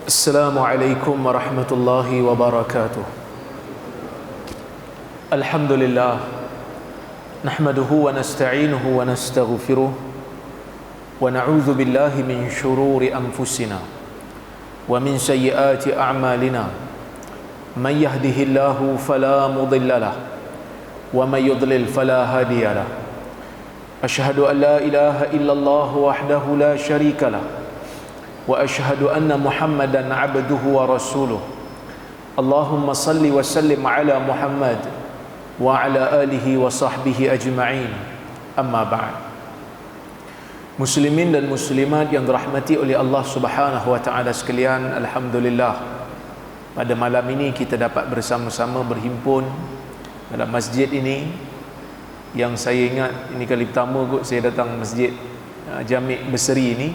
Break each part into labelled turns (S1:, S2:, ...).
S1: Assalamualaikum warahmatullahi wabarakatuh. Alhamdulillah, nahmaduhu wa nasta'inuhu wa nastaghfiruh wa na'udzu billahi min shururi anfusina wa min sayyiati a'malina. Man yahdihillahu fala mudilla lahu wa man yudlil fala hadiya lahu. Asyhadu an la ilaha illallah wahdahu la syarika lahu wa asyhadu anna Muhammadan abduhu wa rasuluh. Allahumma salli wa sallim ala Muhammad wa ala alihi wa sahbihi ajma'in. Amma ba'd. Muslimin dan muslimat yang dirahmati oleh Allah Subhanahu wa taala sekalian, alhamdulillah pada malam ini kita dapat bersama-sama berhimpun dalam masjid ini yang saya ingat ini kali pertama kot saya datang masjid Jami' Berseri ini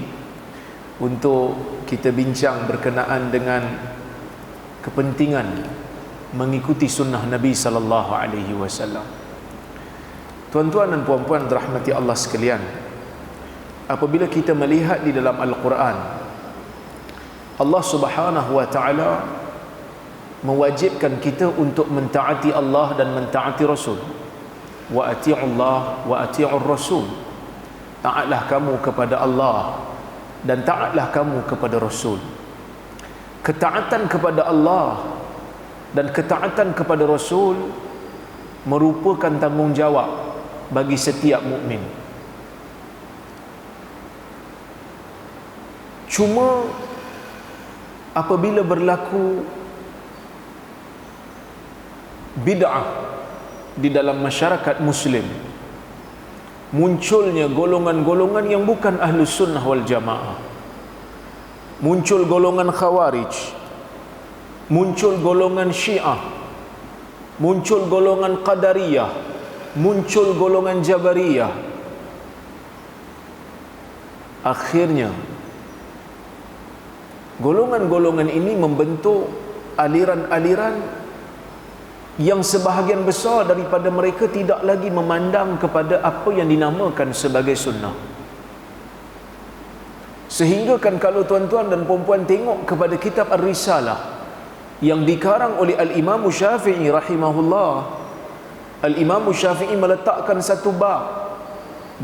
S1: untuk kita bincang berkenaan dengan kepentingan mengikuti sunnah Nabi sallallahu alaihi wasallam. Tuan-tuan dan puan-puan dirahmati Allah sekalian, apabila kita melihat di dalam Al-Quran, Allah Subhanahu wa taala mewajibkan kita untuk mentaati Allah dan mentaati Rasul. Wa ati'ullah wa ati'ur Rasul. Taatlah kamu kepada Allah dan taatlah kamu kepada Rasul. Ketaatan kepada Allah dan ketaatan kepada Rasul merupakan tanggungjawab bagi setiap mukmin. Cuma apabila berlaku bid'ah di dalam masyarakat Muslim, munculnya golongan-golongan yang bukan ahlus sunnah wal jamaah, muncul golongan khawarij, muncul golongan syiah, muncul golongan qadariyah, muncul golongan jabariyah. Akhirnya golongan-golongan ini membentuk aliran-aliran yang sebahagian besar daripada mereka tidak lagi memandang kepada apa yang dinamakan sebagai sunnah. Sehingga kan kalau tuan-tuan dan puan-puan tengok kepada kitab Ar-Risalah yang dikarang oleh Al-Imam Syafi'i rahimahullah, Al-Imam Syafi'i meletakkan satu bab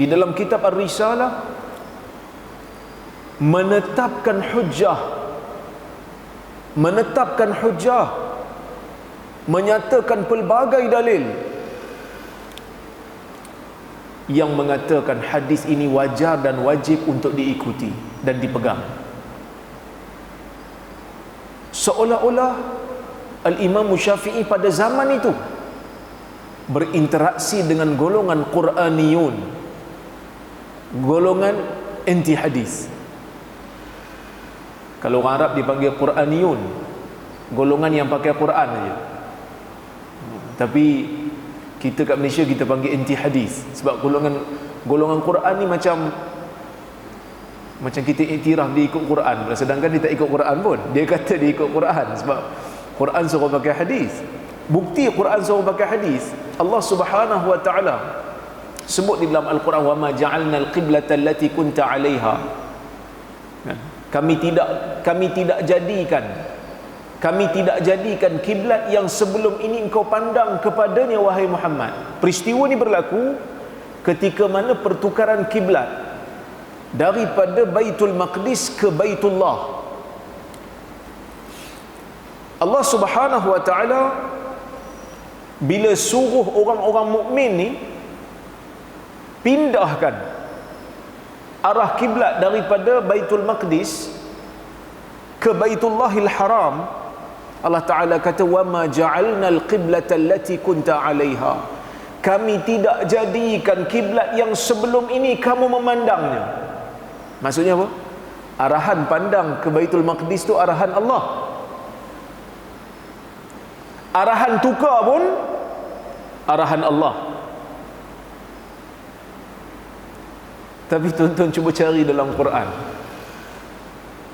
S1: di dalam kitab Ar-Risalah menetapkan hujjah, menyatakan pelbagai dalil yang mengatakan hadis ini wajar dan wajib untuk diikuti dan dipegang. Seolah-olah Al-Imam Syafi'i pada zaman itu berinteraksi dengan golongan Quraniyun, golongan anti hadis. Kalau orang Arab dipanggil Quraniyun, golongan yang pakai Quran saja. Tapi kita kat Malaysia kita panggil anti hadis sebab golongan Quran ni macam kita iktiraf dia ikut Quran, sedangkan dia tak ikut Quran pun. Dia kata dia ikut Quran sebab Quran suruh pakai hadis. Bukti Quran suruh pakai hadis, Allah Subhanahu wa taala sebut di dalam Al-Quran, wa ma ja'alnal qiblata allati kunta 'alaiha. Kami tidak jadikan kiblat yang sebelum ini engkau pandang kepadanya wahai Muhammad. Peristiwa ini berlaku ketika mana pertukaran kiblat daripada Baitul Maqdis ke Baitullah. Allah Subhanahu wa taala bila suruh orang-orang mukmin ni pindahkan arah kiblat daripada Baitul Maqdis ke Baitullahil Haram, Allah Ta'ala kata, wa ma ja'alnal qiblata allati kunta 'alaiha. Kami tidak jadikan kiblat yang sebelum ini kamu memandangnya. Maksudnya apa? Arahan pandang ke Baitul Maqdis tu arahan Allah. Arahan tukar pun arahan Allah. Tapi tuan-tuan cuba cari dalam Quran,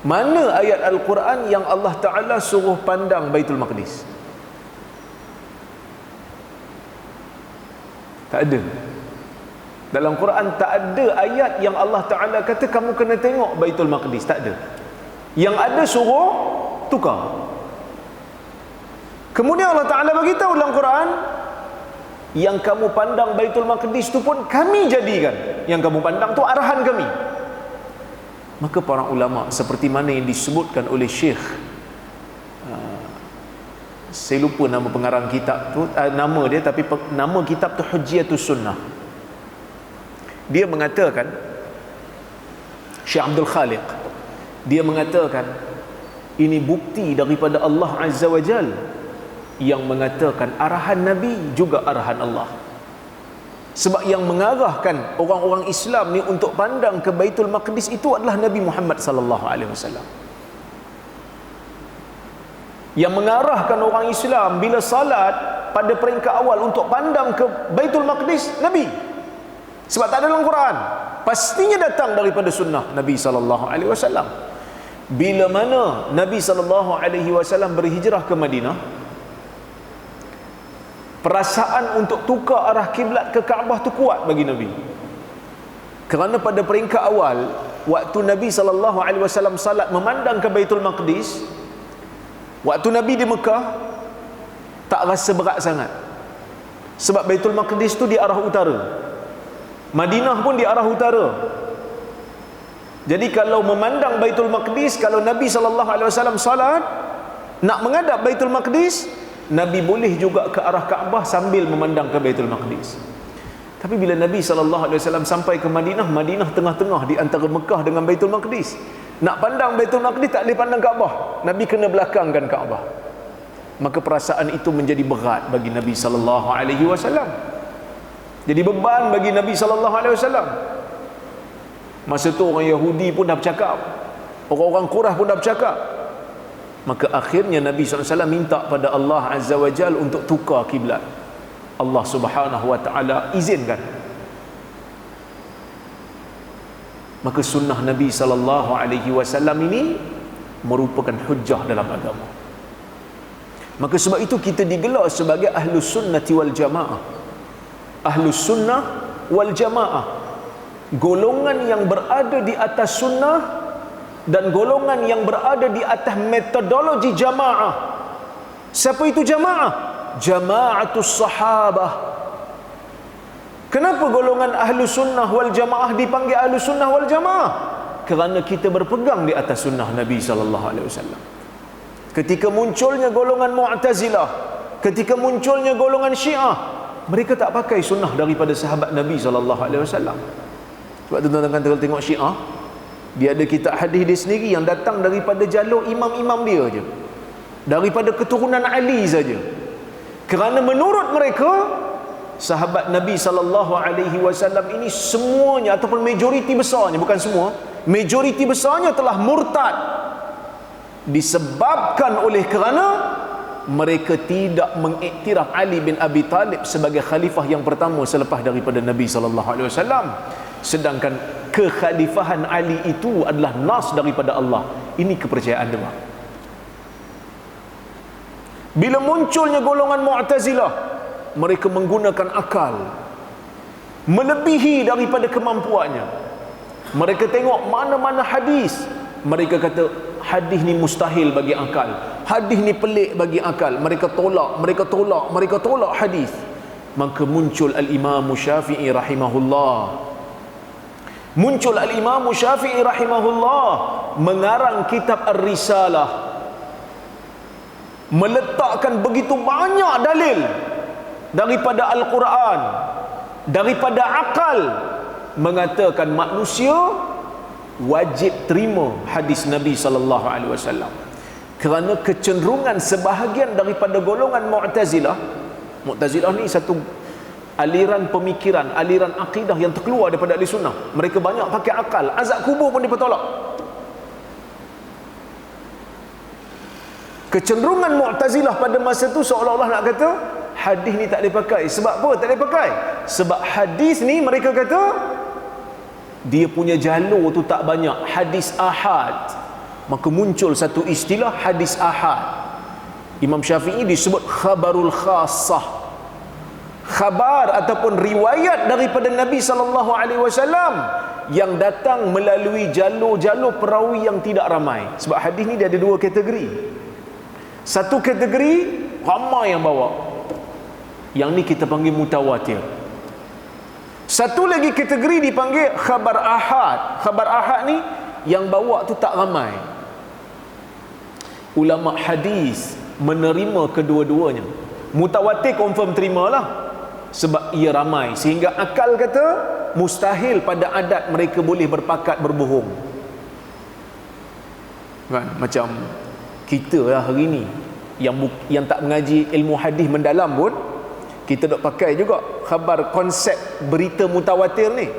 S1: mana ayat Al-Quran yang Allah Ta'ala suruh pandang Baitul Maqdis? Tak ada. Dalam Quran tak ada ayat yang Allah Ta'ala kata kamu kena tengok Baitul Maqdis. Tak ada. Yang ada suruh tukar. Kemudian Allah Ta'ala beritahu dalam Quran, yang kamu pandang Baitul Maqdis itu pun kami jadikan. Yang kamu pandang itu arahan kami. Maka para ulama seperti mana yang disebutkan oleh Syekh, saya lupa nama pengarang kitab tu, nama dia, tapi nama kitab tu Hujjatus Sunnah. Dia mengatakan, Syekh Abdul Khaliq, dia mengatakan ini bukti daripada Allah Azza wa Jal yang mengatakan arahan Nabi juga arahan Allah. Sebab yang mengarahkan orang-orang Islam ni untuk pandang ke Baitul Maqdis itu adalah Nabi Muhammad sallallahu alaihi wasallam. Yang mengarahkan orang Islam bila salat pada peringkat awal untuk pandang ke Baitul Maqdis, Nabi. Sebab tak ada dalam Quran, pastinya datang daripada sunnah Nabi sallallahu alaihi wasallam. Bila mana Nabi sallallahu alaihi wasallam berhijrah ke Madinah, perasaan untuk tukar arah kiblat ke Kaabah tu kuat bagi Nabi. Kerana pada peringkat awal, waktu Nabi sallallahu alaihi wasallam salat memandang ke Baitul Maqdis, waktu Nabi di Mekah tak rasa berat sangat. Sebab Baitul Maqdis tu di arah utara, Madinah pun di arah utara. Jadi kalau memandang Baitul Maqdis, kalau Nabi sallallahu alaihi wasallam salat nak menghadap Baitul Maqdis, Nabi boleh juga ke arah Kaabah sambil memandang ke Baitul Maqdis. Tapi bila Nabi SAW sampai ke Madinah, Madinah tengah-tengah di antara Mekah dengan Baitul Maqdis. Nak pandang Baitul Maqdis tak boleh pandang Kaabah, Nabi kena belakangkan Kaabah. Maka perasaan itu menjadi berat bagi Nabi SAW. Jadi beban bagi Nabi SAW. Masa tu orang Yahudi pun dah bercakap, orang-orang Quraisy pun dah bercakap. Maka akhirnya Nabi SAW minta pada Allah Azza wa Jal untuk tukar kiblat. Allah Subhanahu wa Ta'ala izinkan. Maka sunnah Nabi SAW ini merupakan hujjah dalam agama. Maka sebab itu kita digelar sebagai Ahlus Sunnati wal Jamaah. Ahlus Sunnah wal Jamaah, golongan yang berada di atas sunnah dan golongan yang berada di atas metodologi jamaah. Siapa itu jamaah? Jamaatus sahabah. Kenapa golongan ahlu sunnah wal jamaah dipanggil ahlu sunnah wal jamaah? Kerana kita berpegang di atas sunnah Nabi SAW. Ketika munculnya golongan Mu'tazilah, ketika munculnya golongan Syiah, mereka tak pakai sunnah daripada sahabat Nabi SAW. Sebab tuan-tuan kalau tengok Syiah, dia ada kitab hadis dia sendiri yang datang daripada jalur imam-imam dia je, daripada keturunan Ali saja. Kerana menurut mereka, sahabat Nabi SAW ini semuanya ataupun majoriti besarnya, bukan semua, majoriti besarnya telah murtad disebabkan oleh kerana mereka tidak mengiktiraf Ali bin Abi Talib sebagai khalifah yang pertama selepas daripada Nabi SAW. Sedangkan kekhalifahan Ali itu adalah nas daripada Allah. Ini kepercayaan dia. Bila munculnya golongan Mu'tazilah, mereka menggunakan akal melebihi daripada kemampuannya. Mereka tengok mana-mana hadis, mereka kata hadis ni mustahil bagi akal, hadis ni pelik bagi akal. Mereka tolak hadis. Maka muncul Al-Imam Syafi'i rahimahullah. Muncul Al-Imam Syafi'i rahimahullah mengarang kitab Ar-Risalah, meletakkan begitu banyak dalil daripada Al-Quran, daripada akal, mengatakan manusia wajib terima hadis Nabi SAW. Kerana kecenderungan sebahagian daripada golongan Mu'tazilah, Mu'tazilah ni satu aliran pemikiran, aliran akidah yang terkeluar daripada ahli sunnah. Mereka banyak pakai akal. Azab kubur pun dipertolak. Kecenderungan Mu'tazilah pada masa tu seolah-olah nak kata hadis ni tak boleh pakai. Sebab apa tak boleh pakai? Sebab hadis ni mereka kata dia punya jalur tu tak banyak, hadis ahad. Maka muncul satu istilah hadis ahad. Imam Syafi'i disebut khabarul khassah, khabar ataupun riwayat daripada Nabi SAW yang datang melalui jalur-jalur perawi yang tidak ramai. Sebab hadis ni dia ada dua kategori. Satu kategori ramai yang bawa, yang ni kita panggil mutawatir. Satu lagi kategori dipanggil khabar ahad. Khabar ahad ni yang bawa tu tak ramai. Ulama hadis menerima kedua-duanya. Mutawatir confirm terimalah, sebab ia ramai, sehingga akal kata mustahil pada adat mereka boleh berpakat berbohong. Kan? Macam kita lah hari ni yang tak mengaji ilmu hadis mendalam pun, kita dok pakai juga khabar konsep berita mutawatir ni.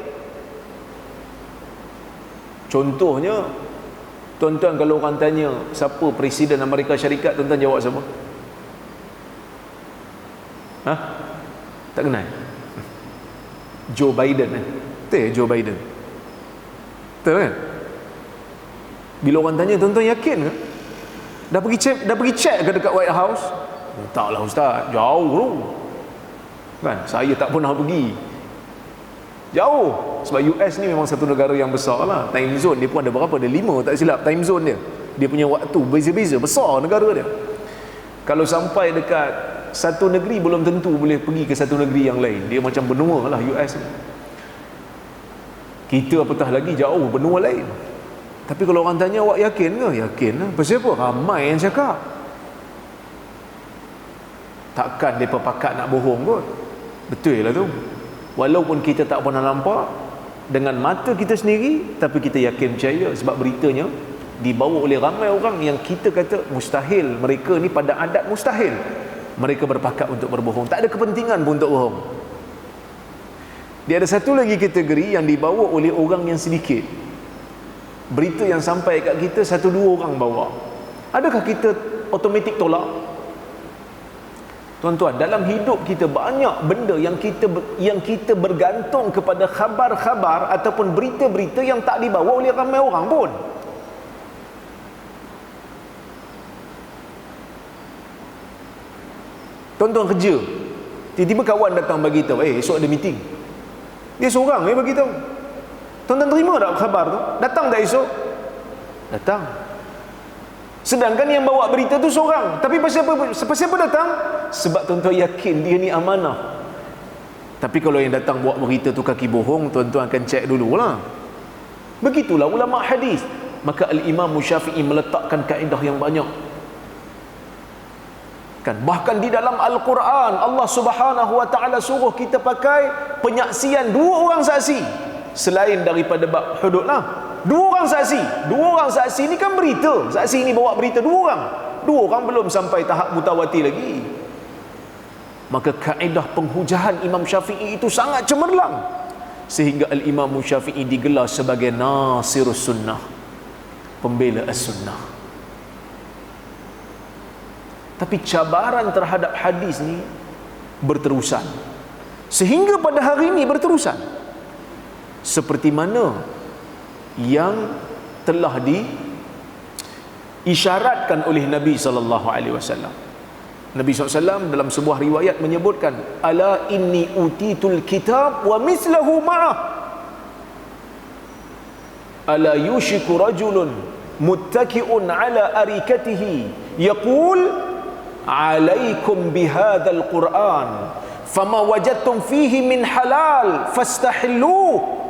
S1: Contohnya, tuan-tuan kalau orang tanya siapa Presiden Amerika Syarikat, tuan-tuan jawab siapa? Ha? Tak kenal? Joe Biden kan? Betul Joe Biden? Betul kan? Bila orang tanya, tuan-tuan yakin ke? Dah pergi cek ke dekat White House? Taklah ustaz, jauh tu. Kan? Saya tak pernah pergi. Jauh. Sebab US ni memang satu negara yang besar lah. Time zone dia pun ada berapa? Ada 5 tak silap time zone dia. Dia punya waktu beza-beza, besar negara dia. Kalau sampai dekat satu negeri, belum tentu boleh pergi ke satu negeri yang lain. Dia macam benua lah US ni. Kita apatah lagi jauh benua lain. Tapi kalau orang tanya, awak yakin ke? Yakin lah. Pasal apa? Ramai yang cakap. Takkan mereka pakat nak bohong kot. Betul lah tu. Walaupun kita tak pernah nampak dengan mata kita sendiri, tapi kita yakin percaya, sebab beritanya dibawa oleh ramai orang yang kita kata mustahil. Mereka ni pada adat mustahil mereka berpakat untuk berbohong. Tak ada kepentingan pun untuk bohong. Dia ada satu lagi kategori yang dibawa oleh orang yang sedikit. Berita yang sampai kat kita 1-2 orang bawa. Adakah kita automatik tolak? Tuan-tuan, dalam hidup kita banyak benda yang kita bergantung kepada khabar-khabar ataupun berita-berita yang tak dibawa oleh ramai orang pun. Tuan-tuan kerja, tiba-tiba kawan datang bagi tahu, esok ada meeting. Dia seorang bagi tahu. Tuan-tuan terima tak khabar tu? Datang tak esok? Datang. Sedangkan yang bawa berita tu seorang. Tapi pasal apa datang? Sebab tuan-tuan yakin dia ni amanah. Tapi kalau yang datang bawa berita tu kaki bohong, tuan-tuan akan cek dululah. Begitulah ulama hadis. Maka Al-Imam Syafi'i meletakkan kaedah yang banyak. Kan, bahkan di dalam Al-Quran Allah Subhanahu wa taala suruh kita pakai penyaksian 2 orang saksi selain daripada bab hudud lah. 2 orang saksi. 2 orang saksi ni kan berita. Saksi ni bawa berita 2 orang. 2 orang belum sampai tahap mutawatir lagi. Maka kaedah penghujahan Imam Syafi'i itu sangat cemerlang, sehingga Al-Imam Syafi'i digelar sebagai Nasirus Sunnah, pembela as-sunnah. Tapi cabaran terhadap hadis ni berterusan, sehingga pada hari ini berterusan. Seperti mana yang telah diisyaratkan oleh Nabi SAW. Nabi SAW dalam sebuah riwayat menyebutkan, ala inni utitul kitab wa mislahu ma'ah, ala yushiku rajulun muttaki'un ala arikatihi yaqul alaikum bihadzal Qur'an fama wajadtum fihi min halal fastahilluh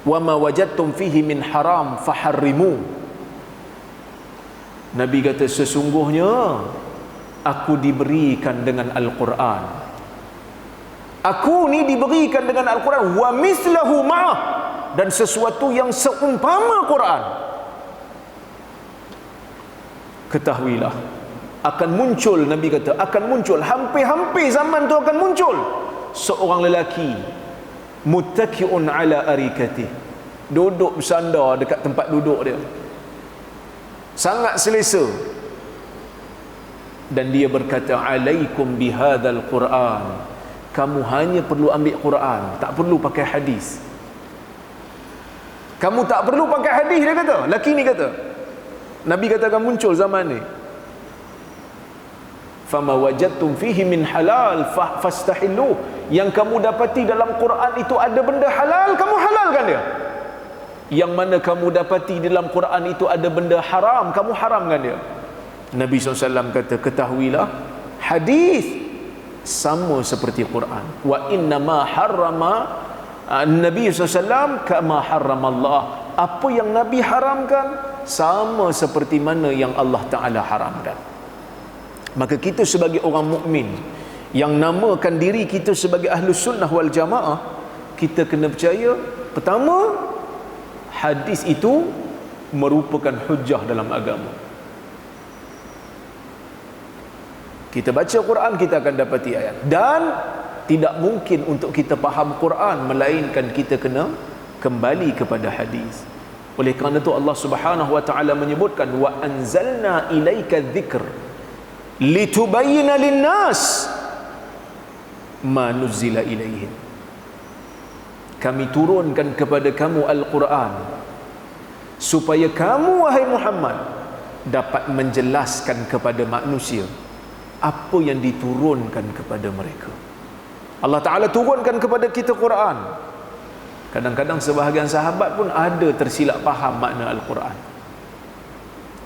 S1: wa ma wajadtum fihi min haram faharrimu. Nabi kata, sesungguhnya aku diberikan dengan Al-Quran. Aku ni diberikan dengan Al-Quran wa mislahu ma'ah, dan sesuatu yang seumpama Quran. Ketahuilah, akan muncul, Nabi kata, akan muncul, hampir-hampir zaman tu akan muncul seorang lelaki muttaki'un ala arikatih, duduk bersandar dekat tempat duduk dia, sangat selesa, dan dia berkata, alaikum bihadzal Quran, kamu hanya perlu ambil Quran, tak perlu pakai hadis. Kamu tak perlu pakai hadis, dia kata, lelaki ni kata. Nabi kata akan muncul zaman ni, fama wajadtum fihi min halal fastahilluh, yang kamu dapati dalam Quran itu ada benda halal, kamu halalkan dia. Yang mana kamu dapati dalam Quran itu ada benda haram, kamu haramkan dia. Nabi SAW kata, ketahuilah hadis sama seperti Quran. Wa innama harrama Nabi SAW kama harramallah. Apa yang Nabi haramkan sama seperti mana yang Allah Ta'ala haramkan. Maka kita sebagai orang mukmin yang namakan diri kita sebagai Ahlus Sunnah wal Jamaah, kita kena percaya, pertama, hadis itu merupakan hujjah dalam agama. Kita baca Quran, kita akan dapati ayat. Dan tidak mungkin untuk kita faham Quran melainkan kita kena kembali kepada hadis. Oleh kerana itu Allah Subhanahu wa taala menyebutkan, wa anzalna ilaika dzikr litubayyana lin-nas ma nuzila ilaihim. Kami turunkan kepada kamu Al-Quran supaya kamu, wahai Muhammad, dapat menjelaskan kepada manusia apa yang diturunkan kepada mereka. Allah Ta'ala turunkan kepada kita Quran. Kadang-kadang sebahagian sahabat pun ada tersilap faham makna Al-Quran,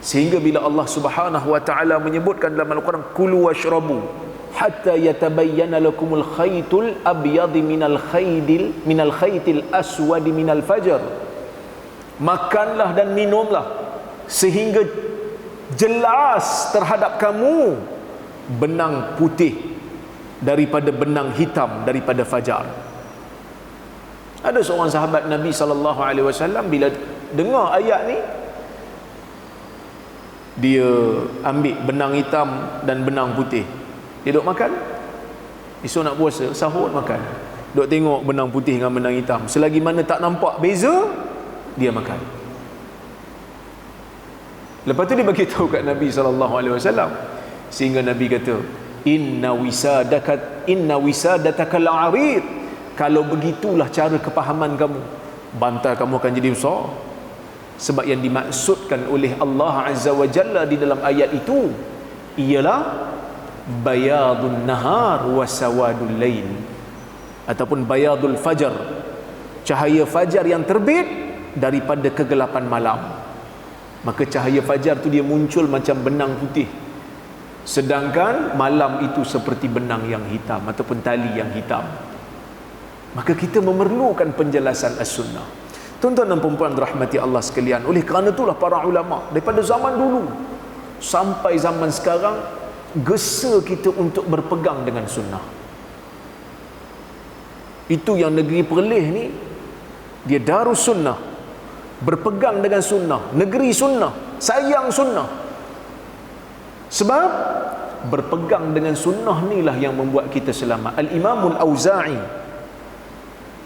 S1: sehingga bila Allah Subhanahu wa taala menyebutkan dalam Al-Quran, kulu washrabu hatta yatabayyana lakumul khaytul abyad minal khaytil aswad minal fajr. Makanlah dan minumlah sehingga jelas terhadap kamu benang putih daripada benang hitam daripada fajar. Ada seorang sahabat Nabi SAW bila dengar ayat ni, dia ambil benang hitam dan benang putih, dia duduk makan. Esok nak puasa, sahur makan, duduk tengok benang putih dengan benang hitam. Selagi mana tak nampak beza, dia makan. Lepas tu dia bagi tahu kat Nabi SAW, sehingga Nabi kata, inna wisadataka al-arid. Kalau begitulah cara kepahaman kamu, bantal kamu akan jadi besar. Sebab yang dimaksudkan oleh Allah Azza wa Jalla di dalam ayat itu ialah bayadun nahar wa sawadul lail, ataupun bayadul fajar, cahaya fajar yang terbit daripada kegelapan malam. Maka cahaya fajar tu dia muncul macam benang putih, sedangkan malam itu seperti benang yang hitam ataupun tali yang hitam. Maka kita memerlukan penjelasan as-sunnah. Tuan-tuan dan puan-puan rahmati Allah sekalian, oleh kerana itulah para ulama daripada zaman dulu sampai zaman sekarang gesa kita untuk berpegang dengan sunnah. Itu yang negeri Perlis ni, dia Darus Sunnah, berpegang dengan sunnah, negeri sunnah, sayang sunnah. Sebab berpegang dengan sunnah inilah yang membuat kita selamat. Al-Imamul Auza'i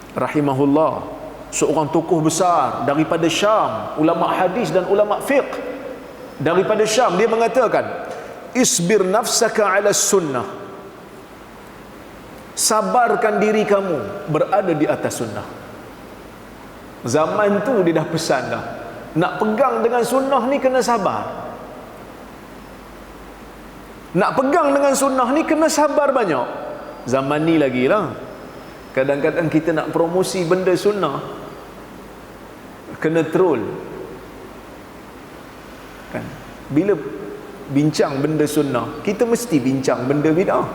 S1: rahimahullah, seorang tokoh besar daripada Syam, ulama hadis dan ulama fiqh daripada Syam, dia mengatakan, isbir nafsaka ala sunnah, sabarkan diri kamu berada di atas sunnah. Zaman tu dia dah pesan dah, nak pegang dengan sunnah ni kena sabar. Nak pegang dengan sunnah ni kena sabar banyak. Zaman ni lagi lah, kadang-kadang kita nak promosi benda sunnah, kena troll kan. Bila bincang benda sunnah, kita mesti bincang benda bid'ah.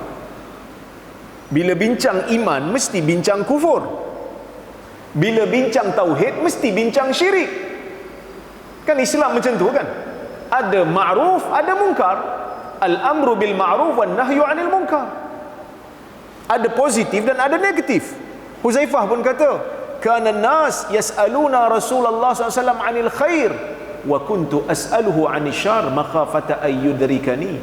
S1: Bila bincang iman, mesti bincang kufur. Bila bincang tauhid, mesti bincang syirik. Kan Islam macam tu kan. Ada ma'ruf, ada munkar. Al-amru bil ma'ruf wan nahyu 'anil munkar. Ada positif dan ada negatif. Huzaifah pun kata, kana nas yas'aluna Rasulullah SAW 'anil khair wa kuntu as'aluhu 'anil syarr makhafata ayyudrikani.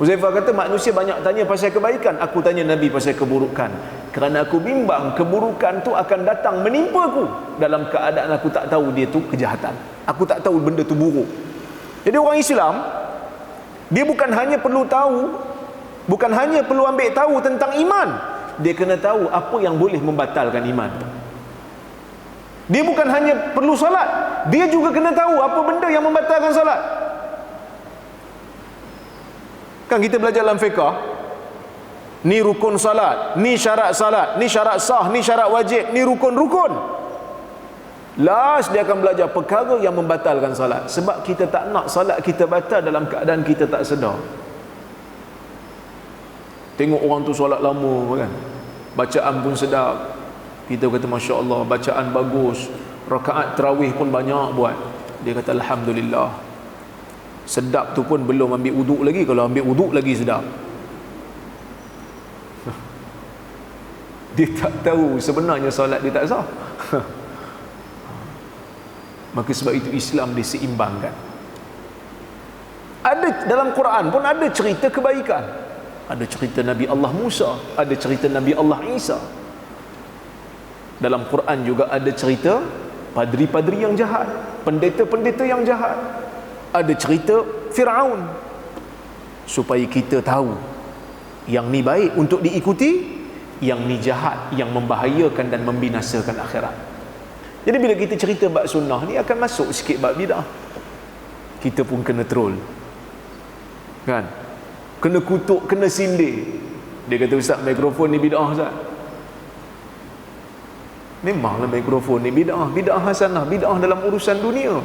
S1: Huzaifah kata, manusia banyak tanya pasal kebaikan, aku tanya Nabi pasal keburukan, kerana aku bimbang keburukan tu akan datang menimpa aku dalam keadaan aku tak tahu dia tu kejahatan, aku tak tahu benda tu buruk. Jadi orang Islam, dia bukan hanya perlu tahu, bukan hanya perlu ambil tahu tentang iman, dia kena tahu apa yang boleh membatalkan iman. Dia bukan hanya perlu solat, dia juga kena tahu apa benda yang membatalkan solat. Kan kita belajar dalam fiqh, ni rukun salat, ni syarat salat, ni syarat sah, ni syarat wajib, ni rukun-rukun. Last dia akan belajar perkara yang membatalkan salat. Sebab kita tak nak salat kita batal dalam keadaan kita tak sedar. Tengok orang tu solat lama kan, bacaan pun sedap, kita kata Masya Allah, bacaan bagus, rakaat tarawih pun banyak buat. Dia kata Alhamdulillah. Sedap tu pun belum ambil wuduk lagi. Kalau ambil wuduk lagi sedap. Dia tak tahu sebenarnya solat dia tak sah. Maka sebab itu Islam diseimbangkan. Ada dalam Quran pun ada cerita kebaikan. Ada cerita Nabi Allah Musa, ada cerita Nabi Allah Isa. Dalam Quran juga ada cerita padri-padri yang jahat, pendeta-pendeta yang jahat. Ada cerita Firaun. Supaya kita tahu yang ni baik untuk diikuti, yang ni jahat, yang membahayakan dan membinasakan akhirat. Jadi bila kita cerita bab sunnah ni akan masuk sikit bab bidah. Kita pun kena troll. Kan? Kena kutuk, kena sindir. Dia kata Ustaz, mikrofon ni bidah Ustaz. Memanglah mikrofon ni bidah, bidah hasanah, bidah dalam urusan dunia.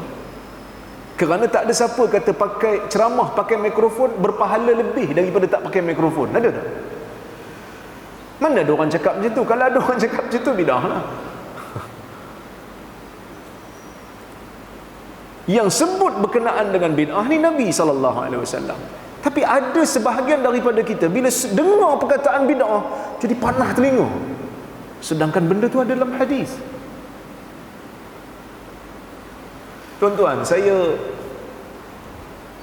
S1: Kerana tak ada siapa kata pakai ceramah pakai mikrofon berpahala lebih daripada tak pakai mikrofon. Ada tak? Mana ada orang cakap macam tu? Kalau ada orang cakap macam tu, bidah lah. Yang sebut berkenaan dengan bid'ah ni Nabi SAW. Tapi ada sebahagian daripada kita bila dengar perkataan bid'ah jadi panah telinga, sedangkan benda tu ada dalam hadis. Tuan-tuan, saya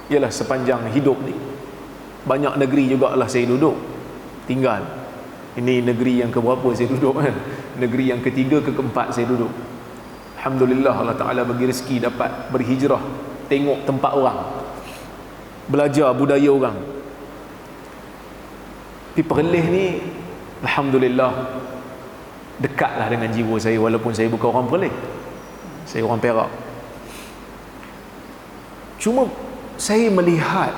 S1: ialah sepanjang hidup ni banyak negeri jugalah saya duduk tinggal. Ini negeri yang keberapa saya duduk kan? Negeri yang ketiga ke keempat saya duduk. Alhamdulillah Allah Ta'ala bagi rezeki dapat berhijrah, tengok tempat orang, belajar budaya orang. Di Perlis ni Alhamdulillah dekatlah dengan jiwa saya, walaupun saya bukan orang Perlis, saya orang Perak. Cuma saya melihat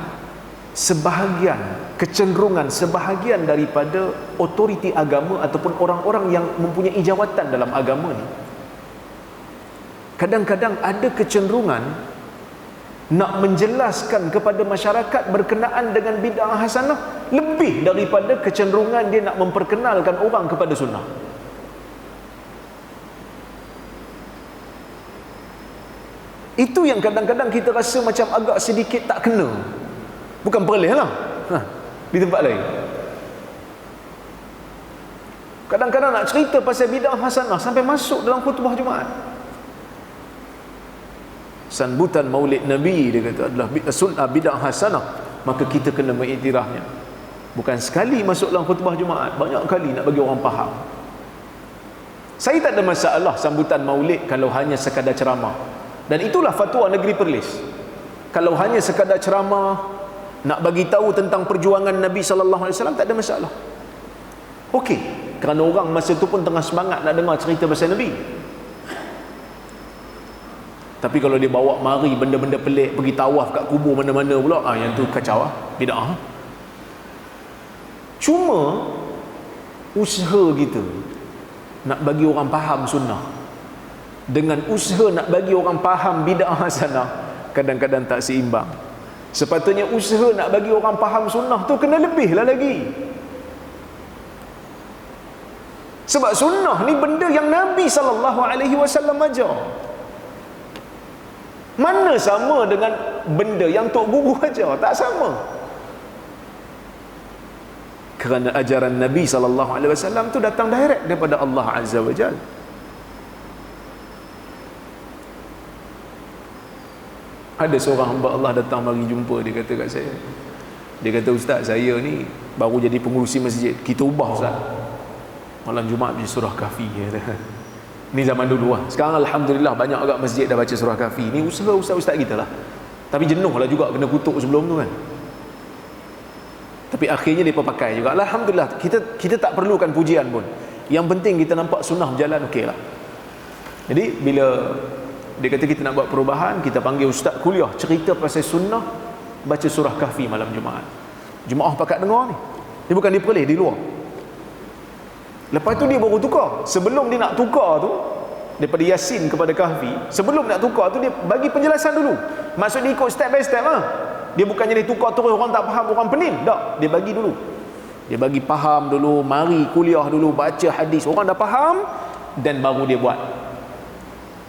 S1: sebahagian kecenderungan sebahagian daripada otoriti agama ataupun orang-orang yang mempunyai jawatan dalam agama ni, kadang-kadang ada kecenderungan nak menjelaskan kepada masyarakat berkenaan dengan bid'ah hasanah lebih daripada kecenderungan dia nak memperkenalkan orang kepada sunnah. Itu yang kadang-kadang kita rasa macam agak sedikit tak kena. Bukan Perlis lah, di tempat lain. Kadang-kadang nak cerita pasal bid'ah hasanah sampai masuk dalam khutbah Jumaat. Sambutan maulid Nabi, dia kata, adalah sunnah bid'ah hasanah, maka kita kena mengiktirafnya. Bukan sekali masuk dalam khutbah Jumaat, banyak kali nak bagi orang faham. Saya tak ada masalah sambutan maulid kalau hanya sekadar ceramah. Dan itulah fatwa negeri Perlis. Kalau hanya sekadar ceramah, nak bagi tahu tentang perjuangan Nabi SAW, tak ada masalah. Okey, kerana orang masa tu pun tengah semangat nak dengar cerita pasal Nabi. Tapi kalau dia bawa mari benda-benda pelik, pergi tawaf kat kubur mana-mana pula, yang tu kacau lah, bid'ah. Cuma usaha kita nak bagi orang faham sunnah dengan usaha nak bagi orang faham bid'ah hasanah kadang-kadang tak seimbang. Sepatutnya usaha nak bagi orang faham sunnah tu kena lebih lah lagi. Sebab sunnah ni benda yang Nabi SAW ajar. Mana sama dengan benda yang Tok Guru ajar? Tak sama. Kerana ajaran Nabi SAW tu datang direct daripada Allah Azza wa Jalla. Ada seorang hamba Allah datang mari jumpa, dia kata kat saya, dia kata, Ustaz, saya ni baru jadi pengurusi masjid, kita ubah Ustaz, malam Jumaat baca surah Kahfi. Ni zaman dulu lah. Sekarang Alhamdulillah banyak agak masjid dah baca surah Kahfi. Ni usaha ustaz-ustaz kita lah. Tapi jenuh lah juga kena kutuk sebelum tu kan. Tapi akhirnya mereka pakai juga. Alhamdulillah, kita tak perlukan pujian pun. Yang penting kita nampak sunnah berjalan, okey lah. Jadi bila dia kata kita nak buat perubahan, kita panggil ustaz kuliah cerita pasal sunnah baca surah Kahfi malam Jumaat. Jemaah pakat dengar ni. Dia bukan di Perlis, di luar. Lepas tu dia baru tukar. Sebelum dia nak tukar tu, daripada Yasin kepada Kahfi, sebelum nak tukar tu dia bagi penjelasan dulu. Maksud dia ikut step by step lah. Dia bukannya dia tukar terus, orang tak faham, orang pening. Tak, dia bagi dulu. Dia bagi faham dulu, mari kuliah dulu, baca hadis, orang dah faham, dan baru dia buat.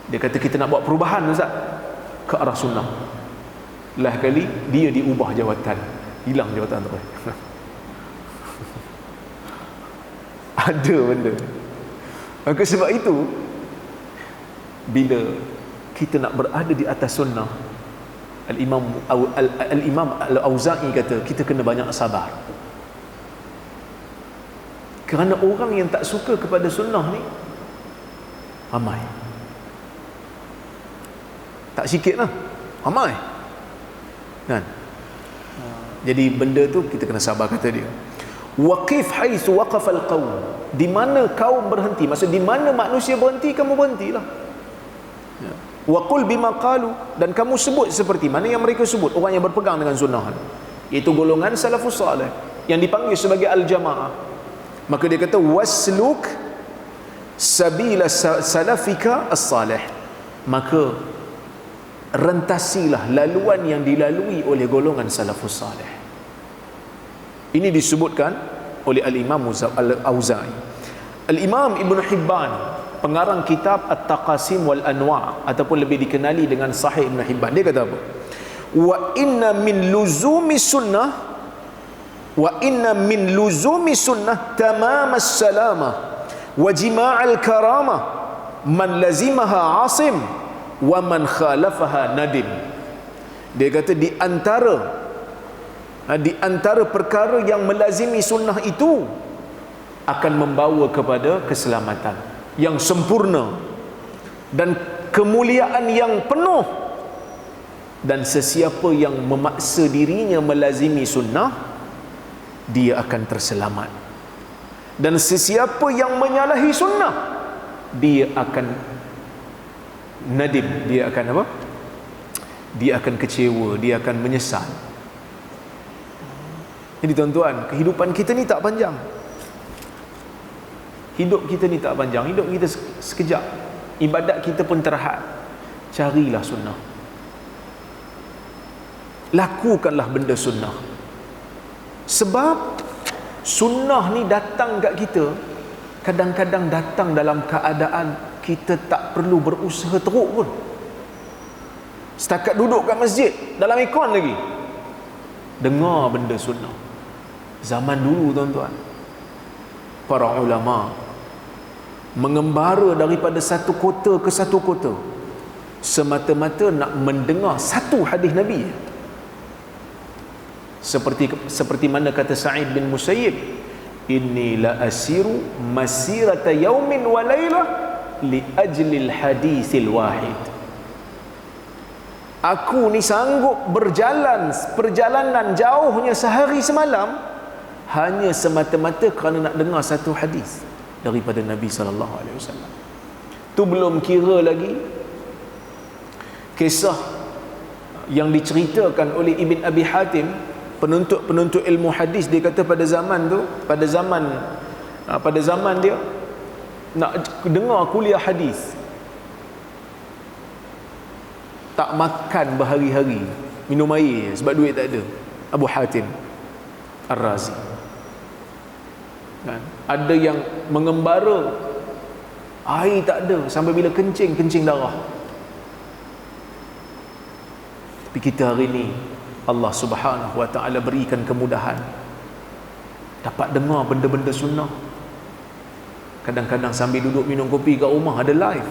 S1: Dia kata kita nak buat perubahan Ustaz ke arah sunnah. Lah kali dia diubah jawatan, hilang jawatan terus. Ada benda. Maka sebab itu, bila kita nak berada di atas sunnah, Al-Imam Al-Auza'i kata kita kena banyak sabar. Kerana orang yang tak suka kepada sunnah ni ramai. Tak sikit lah, ramai kan? Jadi benda tu kita kena sabar. Kata dia, waqif haitsu waqafa al-qaum, di mana kaum berhenti, maksud di mana manusia berhenti, kamu berhentilah. Ya. Wa qul bima qalu, dan kamu sebut seperti mana yang mereka sebut, orang yang berpegang dengan sunnah, iaitu golongan salafus salih yang dipanggil sebagai al-jamaah. Maka dia kata wasluk sabila salafika as-salih, maka rentasilah laluan yang dilalui oleh golongan salafus salih. Ini disebutkan oleh Al-Imam Al-Auza'i. Al-Imam Ibn Hibban, pengarang kitab At-Taqasim wal Anwa', ataupun lebih dikenali dengan Sahih Ibn Hibban, dia kata apa? Wa inna min luzumi sunnah tamam as-salamah wa jima' al-karamah man lazimaha asim wa man khalafaha nadim. Dia kata di antara perkara yang melazimi sunnah itu akan membawa kepada keselamatan yang sempurna dan kemuliaan yang penuh, dan sesiapa yang memaksa dirinya melazimi sunnah, dia akan terselamat, dan sesiapa yang menyalahi sunnah, dia akan nadim, dia akan apa? Dia akan kecewa, dia akan menyesal. Jadi tuan-tuan, kehidupan kita ni tak panjang. Hidup kita ni tak panjang, hidup kita sekejap. Ibadat kita pun terhad. Carilah sunnah. Lakukanlah benda sunnah. Sebab sunnah ni datang kat kita, kadang-kadang datang dalam keadaan kita tak perlu berusaha teruk pun. Setakat duduk kat masjid, dalam ikon lagi, dengar benda sunnah. Zaman dulu tuan-tuan, para ulama mengembara daripada satu kota ke satu kota semata-mata nak mendengar satu hadis Nabi. Seperti mana kata Sa'id bin Musayyib, inni la asiru masirata yaumin wa laylah li ajlil hadisil wahid. Aku ni sanggup berjalan perjalanan jauhnya sehari semalam hanya semata-mata kerana nak dengar satu hadis daripada Nabi SAW. Tu belum kira lagi kisah yang diceritakan oleh Ibn Abi Hatim, penuntut ilmu hadis. Dia kata pada zaman dia nak dengar kuliah hadis, tak makan berhari-hari, minum air sebab duit tak ada. Abu Hatim Ar-Razi kan? Ada yang mengembara, air tak ada, sampai bila kencing darah. Tapi kita hari ni Allah Subhanahu wa ta'ala berikan kemudahan, dapat dengar benda-benda sunnah. Kadang-kadang sambil duduk minum kopi kat rumah ada live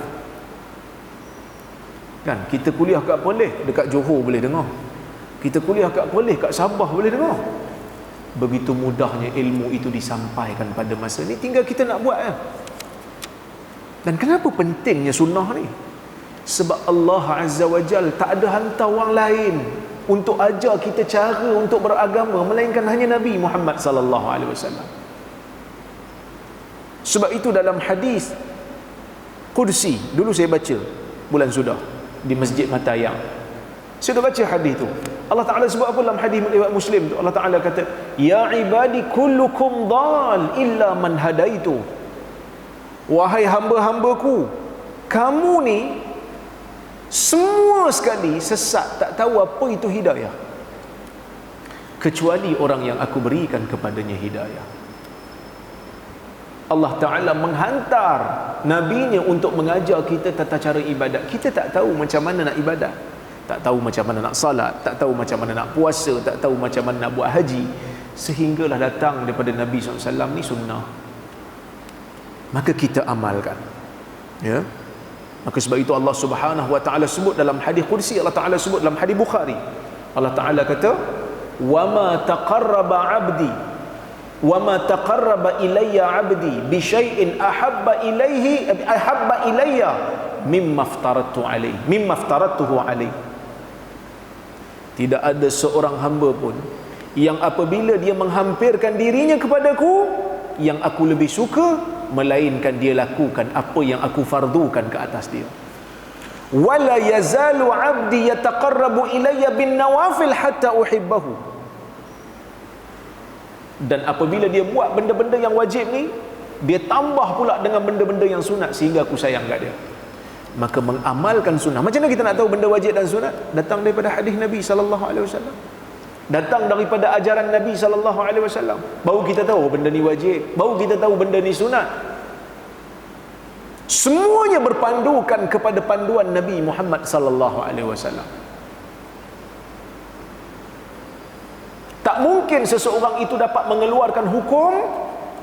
S1: kan. Kita kuliah kat Perlis, dekat Johor boleh dengar. Kita kuliah kat Perlis, kat Sabah boleh dengar. Begitu mudahnya ilmu itu disampaikan pada masa ni, tinggal kita nak buat ya. Dan kenapa pentingnya sunnah ni? Sebab Allah Azza wa Jal tak ada hantar orang lain untuk ajar kita cara untuk beragama melainkan hanya Nabi Muhammad sallallahu alaihi wasallam. Sebab itu dalam hadis Qudsi, dulu saya baca bulan sudah di Masjid Matayang, saya dah baca hadis tu. Allah Ta'ala sebut apa dalam hadis riwayat Muslim tu? Allah Ta'ala kata, ya ibadi kullukum dhal illa man hadaitu. Wahai hamba-hambaku, kamu ni semua sekali sesat, tak tahu apa itu hidayah, kecuali orang yang aku berikan kepadanya hidayah. Allah Ta'ala menghantar Nabi-Nya untuk mengajar kita tata cara ibadat. Kita tak tahu macam mana nak ibadat, tak tahu macam mana nak salat, tak tahu macam mana nak puasa, tak tahu macam mana nak buat haji, sehinggalah datang daripada Nabi SAW ni sunnah, maka kita amalkan, ya. Maka sebab itu Allah Subhanahu wa Ta'ala sebut dalam hadis qudsi, Allah Ta'ala sebut dalam hadis Bukhari, Allah Ta'ala kata, "Wama taqarraba 'abdi wama taqarraba ilayya 'abdi bi syai'in ahabba ilayya mimma aftaratuhu alaihi." Tidak ada seorang hamba pun yang apabila dia menghampirkan dirinya kepadaku, yang aku lebih suka melainkan dia lakukan apa yang aku fardukan ke atas dia. Wala yazalu 'abdi yataqarrabu ilayya bin nawafil hatta uhibbahu. Dan apabila dia buat benda-benda yang wajib ni, dia tambah pula dengan benda-benda yang sunat sehingga aku sayang kat dia. Maka mengamalkan sunnah. Macam mana kita nak tahu benda wajib dan sunat? Datang daripada hadis Nabi sallallahu alaihi wasallam. Datang daripada ajaran Nabi sallallahu alaihi wasallam. Baru kita tahu benda ni wajib, baru kita tahu benda ni sunat. Semuanya berpandukan kepada panduan Nabi Muhammad sallallahu alaihi wasallam. Tak mungkin seseorang itu dapat mengeluarkan hukum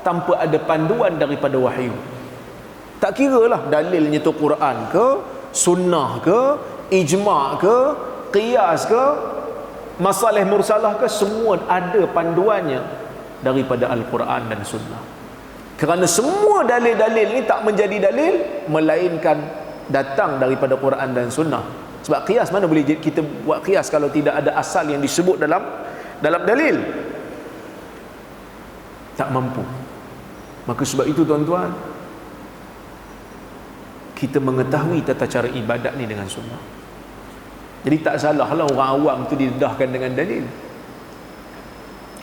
S1: tanpa ada panduan daripada wahyu. Tak kiralah dalilnya tu Quran ke, sunnah ke, ijma' ke, qiyas ke, masalah mursalah ke, semua ada panduannya daripada Al-Quran dan Sunnah. Kerana semua dalil-dalil ni tak menjadi dalil melainkan datang daripada Quran dan Sunnah. Sebab qiyas, mana boleh kita buat qiyas kalau tidak ada asal yang disebut dalam dalil? Tak mampu. Maka sebab itu tuan-tuan, kita mengetahui tata cara ibadat ni dengan Sunnah. Jadi tak salah lah orang awam tu didedahkan dengan dalil.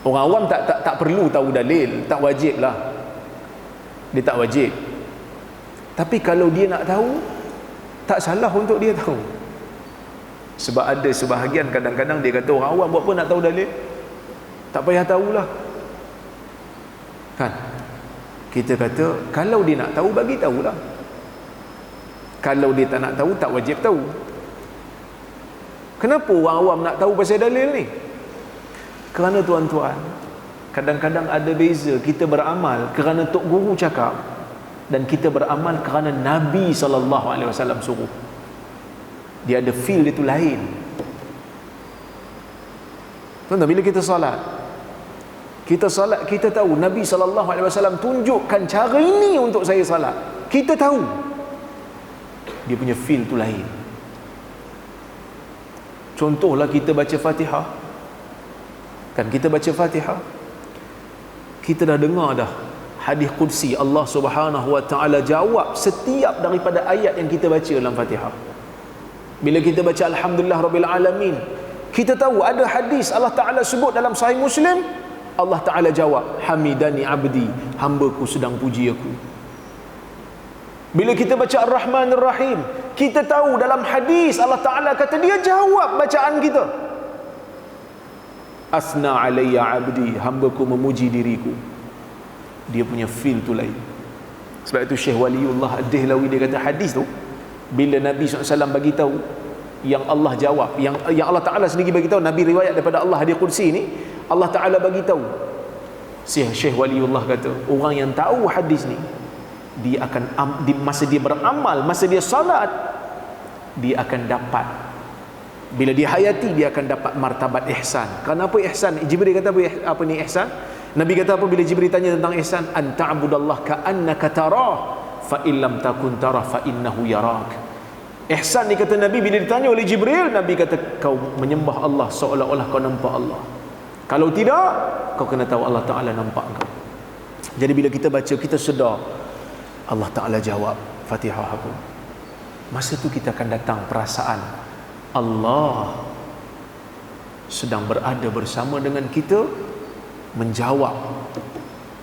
S1: Orang awam tak perlu tahu dalil, tak wajib lah. Dia tak wajib. Tapi kalau dia nak tahu, tak salah untuk dia tahu. Sebab ada sebahagian kadang-kadang dia kata orang awam buat apa nak tahu dalil? Tak payah tahulah. Kan? Kita kata kalau dia nak tahu, bagi tahulah. Kalau dia tak nak tahu, tak wajib tahu. Kenapa orang awam nak tahu pasal dalil ni? Kerana tuan-tuan, kadang-kadang ada beza kita beramal kerana tok guru cakap, dan kita beramal kerana Nabi SAW suruh. Dia ada feel itu lain. Tuan-tuan, bila kita salat, kita tahu Nabi SAW tunjukkan cara ini untuk saya salat. Kita tahu. Dia punya feel itu lain. Contohlah kita baca Fatihah. Kan kita baca Fatihah, kita dah dengar dah hadis qudsi, Allah Subhanahu wa Ta'ala jawab setiap daripada ayat yang kita baca dalam Fatihah. Bila kita baca Alhamdulillah Rabbil Alamin, kita tahu ada hadis Allah Ta'ala sebut dalam Sahih Muslim, Allah Ta'ala jawab, Hamidani abdi, hambaku sedang puji aku. Bila kita baca Ar-Rahman Ar-Rahim, kita tahu dalam hadis Allah Ta'ala kata dia jawab bacaan kita. Asna alayya abdi, hambaku memuji diriku. Dia punya feel tu lain. Sebab itu Syekh Waliullah Ad-Dihlawi dia kata hadis tu, bila Nabi SAW bagi tahu yang Allah jawab, yang Allah Ta'ala sendiri bagi tahu, Nabi riwayat daripada Allah hadis qudsi ni, Allah Ta'ala bagi tahu. Syekh Waliullah kata, orang yang tahu hadis ni, dia akan masa dia beramal, masa dia salat, dia akan dapat, bila dia hayati, dia akan dapat martabat ihsan. Kenapa ihsan? Jibril kata apa ni ihsan? Nabi kata apa bila Jibril tanya tentang ihsan? An ta'budallah ka'annaka tarah fa illam takun tarah fa innahu yarak. Ihsan ni kata Nabi bila ditanya oleh Jibril, Nabi kata kau menyembah Allah seolah-olah kau nampak Allah. Kalau tidak, kau kena tahu Allah Ta'ala nampak kau. Jadi bila kita baca, kita sedar Allah Ta'ala jawab Fatihah aku. Masa tu kita akan datang perasaan Allah sedang berada bersama dengan kita, menjawab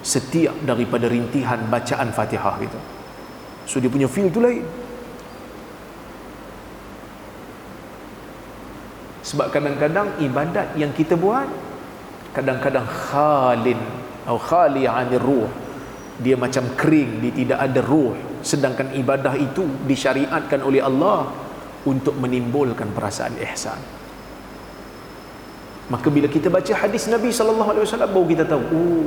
S1: setiap daripada rintihan bacaan Fatihah kita. So dia punya feel tu lain. Sebab kadang-kadang ibadat yang kita buat kadang-kadang khalin atau khali 'anir ruh, dia macam kering, dia tidak ada ruh. Sedangkan ibadah itu disyariatkan oleh Allah untuk menimbulkan perasaan ihsan. Maka bila kita baca hadis Nabi SAW, baru kita tahu, oh,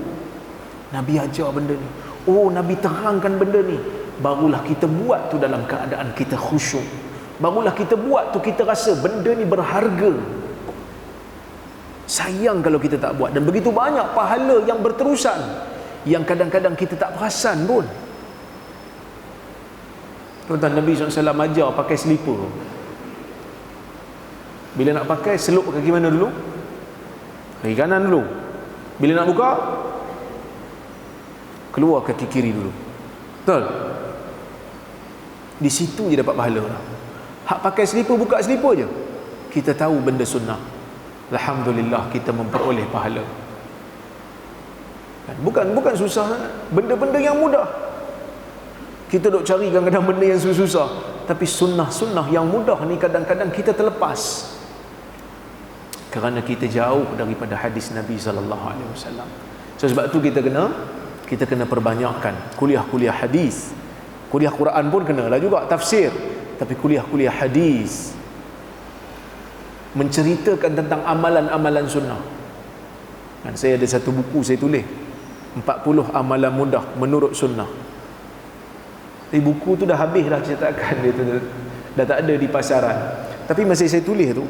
S1: Nabi ajar benda ni, oh, Nabi terangkan benda ni. Barulah kita buat tu dalam keadaan kita khusyuk. Barulah kita buat tu kita rasa benda ni berharga. Sayang kalau kita tak buat. Dan begitu banyak pahala yang berterusan yang kadang-kadang kita tak perasan pun. Tuan-tuan, Nabi SAW ajar pakai selipar. Bila nak pakai, seluk kaki mana dulu? Kaki kanan dulu. Bila nak buka, keluar kaki kiri dulu. Betul? Di situ je dapat pahala lah. Hak pakai selipar, buka selipar je, kita tahu benda sunnah. Alhamdulillah, kita memperoleh pahala. Bukan susah, benda-benda yang mudah. Kita duk cari kadang-kadang benda yang susah, tapi sunnah-sunnah yang mudah ni kadang-kadang kita terlepas kerana kita jauh daripada hadis Nabi SAW. So sebab tu kita kena perbanyakkan kuliah-kuliah hadis. Kuliah Quran pun kenalah juga, tafsir, tapi kuliah-kuliah hadis menceritakan tentang amalan-amalan sunnah. Dan saya ada satu buku saya tulis 40 amalan mudah menurut sunnah. Tapi buku tu dah habis dah cetakan dia tu, dah tak ada di pasaran. Tapi masih saya tulis tu,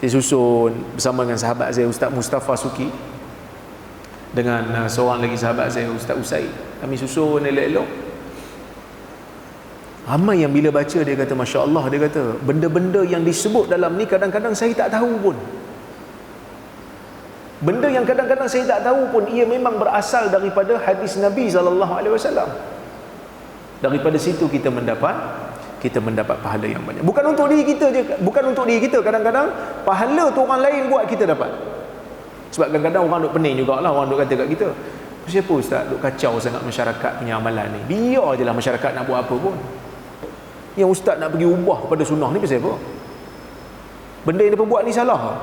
S1: saya susun bersama dengan sahabat saya Ustaz Mustafa Suki, dengan seorang lagi sahabat saya Ustaz Usaid. Kami susun elok-elok. Ramai yang bila baca dia kata, Masya Allah, dia kata benda-benda yang disebut dalam ni kadang-kadang saya tak tahu pun. Benda yang kadang-kadang saya tak tahu pun, ia memang berasal daripada hadis Nabi SAW. Daripada situ kita mendapat pahala yang banyak. Bukan untuk diri kita je, bukan untuk diri kita. Kadang-kadang pahala tu orang lain buat, kita dapat. Sebab kadang-kadang orang duk pening jugalah, orang duk kata kat kita, siapa Ustaz duk kacau sangat masyarakat punya amalan ni? Biar je lah masyarakat nak buat apa pun. Yang Ustaz nak pergi ubah pada sunnah ni pasal apa? Benda yang dia buat ni salah.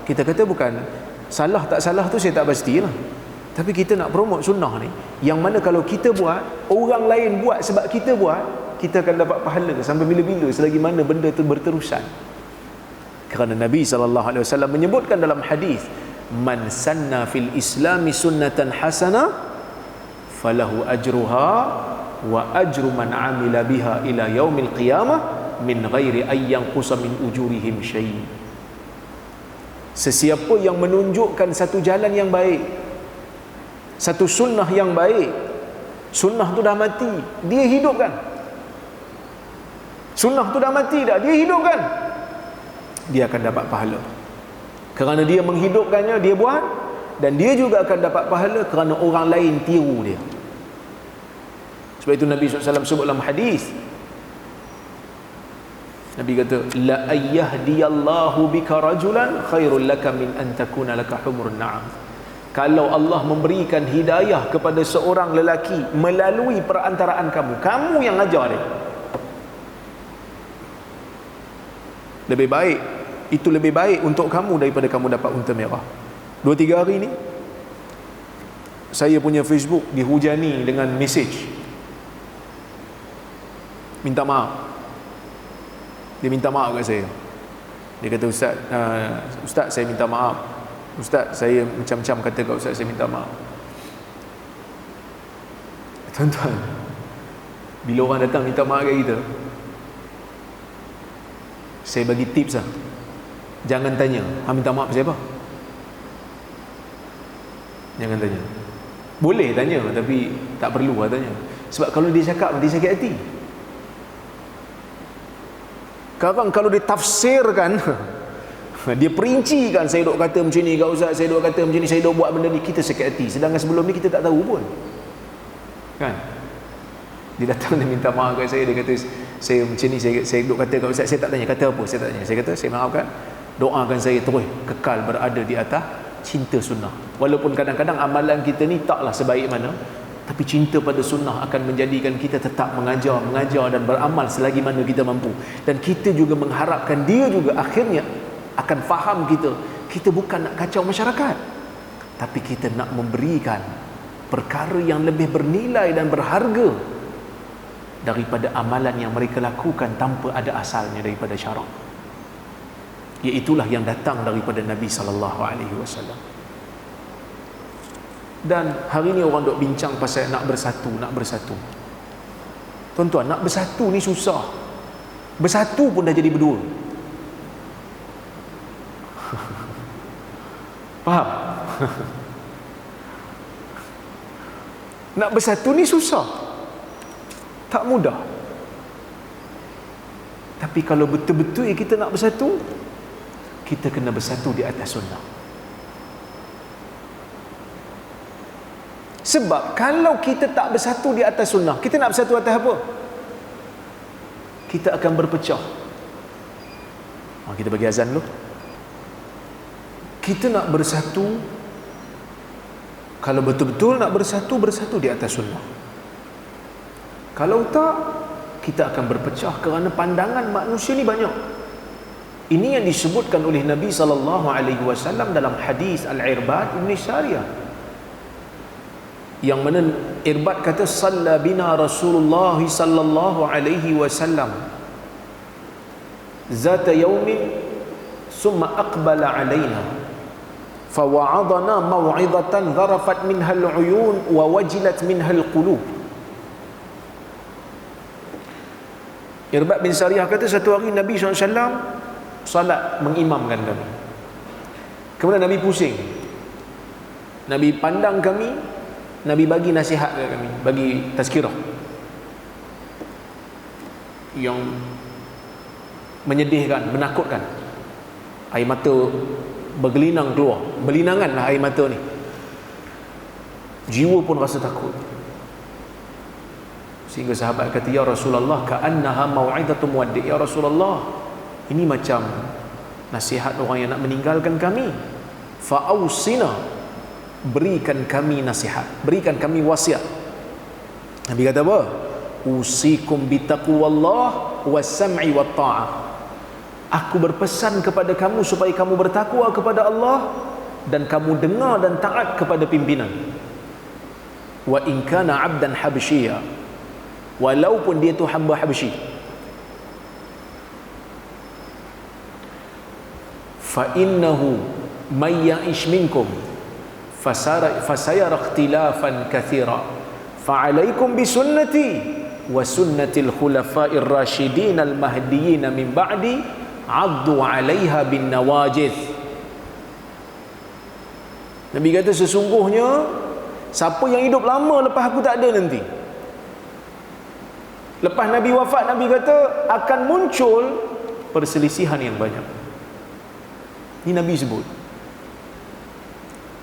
S1: Kita kata bukan salah tak salah tu saya tak pastilah. Tapi kita nak promote sunnah ni, yang mana kalau kita buat, orang lain buat sebab kita buat, kita akan dapat pahala sampai bila-bila selagi mana benda tu berterusan. Kerana Nabi SAW menyebutkan dalam hadis, man sanna fil islami sunnatan hasanah falahu ajruha wa ajru man amila biha ila yaumil qiyamah min ghairi ay yanqusa min ujurihim syai'. Sesiapa yang menunjukkan satu jalan yang baik, satu sunnah yang baik, sunnah tu dah mati, dia hidupkan. Sunnah tu dah mati dah, dia hidupkan, dia akan dapat pahala. Kerana dia menghidupkannya, dia buat, dan dia juga akan dapat pahala kerana orang lain tiru dia. Sebab itu Nabi SAW sebut dalam hadis, Nabi kata, la ayyahdiyallahu bika rajulan khairul laka min an takuna laka humurun na'am. Kalau Allah memberikan hidayah kepada seorang lelaki melalui perantaraan kamu yang ajar dia, lebih baik, itu lebih baik untuk kamu daripada kamu dapat unta merah. 2-3 hari ni saya punya Facebook dihujani dengan mesej minta maaf. Dia minta maaf kat saya. Dia kata, Ustaz saya minta maaf. Ustaz saya macam-macam kata kat Ustaz, saya minta maaf. Tuan-tuan, bila orang datang minta maaf kat kita, saya bagi tips lah. Jangan tanya, minta maaf pasal apa? Jangan tanya. Boleh tanya, tapi tak perlu lah tanya. Sebab kalau dia cakap, dia sakit hati. Sekarang kalau dia tafsirkan, dia perincikan, saya duk kata macam ni kau Ustaz, saya duk kata macam ni, saya duk buat benda ni, kita sakit hati. Sedangkan sebelum ni kita tak tahu pun. Kan? Dia datang, dia minta maaf kat saya, dia kata saya macam ni, saya duk kata kat Ustaz, saya tak tanya, kata apa? Saya tak tanya. Saya kata, saya maafkan, doakan saya terus kekal berada di atas cinta sunnah. Walaupun kadang-kadang amalan kita ni taklah sebaik mana, tapi cinta pada sunnah akan menjadikan kita tetap mengajar dan beramal selagi mana kita mampu. Dan kita juga mengharapkan dia juga akhirnya akan faham kita bukan nak kacau masyarakat, tapi kita nak memberikan perkara yang lebih bernilai dan berharga daripada amalan yang mereka lakukan tanpa ada asalnya daripada syarak. Iaitulah yang datang daripada Nabi SAW. Dan hari ni orang duk bincang pasal nak bersatu. Tuan-tuan, nak bersatu ni susah. Bersatu pun dah jadi berdua. Faham? Nak bersatu ni susah, tak mudah. Tapi kalau betul-betul kita nak bersatu, kita kena bersatu di atas sunnah. Sebab kalau kita tak bersatu di atas sunnah, kita nak bersatu atas apa? Kita akan berpecah. Kita bagi azan dulu. Kita nak bersatu, kalau betul-betul nak bersatu di atas sunnah. Kalau tak, kita akan berpecah kerana pandangan manusia ni banyak. Ini yang disebutkan oleh Nabi SAW dalam hadis Al-Irbad Ibn Sariyah, yang mana Irbad kata, "Salla bina Rasulullah sallallahu alaihi wasallam zata yaumin summa aqbala alaina fawa'adana maw'idatan dharafat minha al-uyun wa wajilat minha al-qulub." Irbad bin Sariyah kata, satu hari Nabi SAW salat mengimamkan kami. Kemudian Nabi pusing. Nabi pandang kami, Nabi bagi nasihat kepada kami, bagi tazkirah yang menyedihkan, menakutkan. Air mata bergelinang keluar, berlinanganlah air mata ni. Jiwa pun rasa takut. Sehingga sahabat kata, "Ya Rasulullah, ka'annaha mau'idatu muwaddi'." Ya Rasulullah, ini macam nasihat orang yang nak meninggalkan kami. Fa'ausina, berikan kami nasihat, berikan kami wasiat. Nabi kata apa? "Usikum bitaqwallah was-sam'i wat-ta'ah." Aku berpesan kepada kamu supaya kamu bertakwa kepada Allah dan kamu dengar dan taat kepada pimpinan. Wa in kana 'abdan habsyiyya, walaupun dia tu hamba Habsyi. Fa innahu may ya'ish minkum fasayara ikhtilafan katsira fa 'alaikum bi sunnati wa sunnatil khulafa'ir rasyidin al mahdiyyin min ba'di 'addu 'alaiha bin nawajidh. Nabi kata, sesungguhnya siapa yang hidup lama lepas aku tak ada nanti, lepas Nabi wafat, Nabi kata akan muncul perselisihan yang banyak. Ini Nabi sebut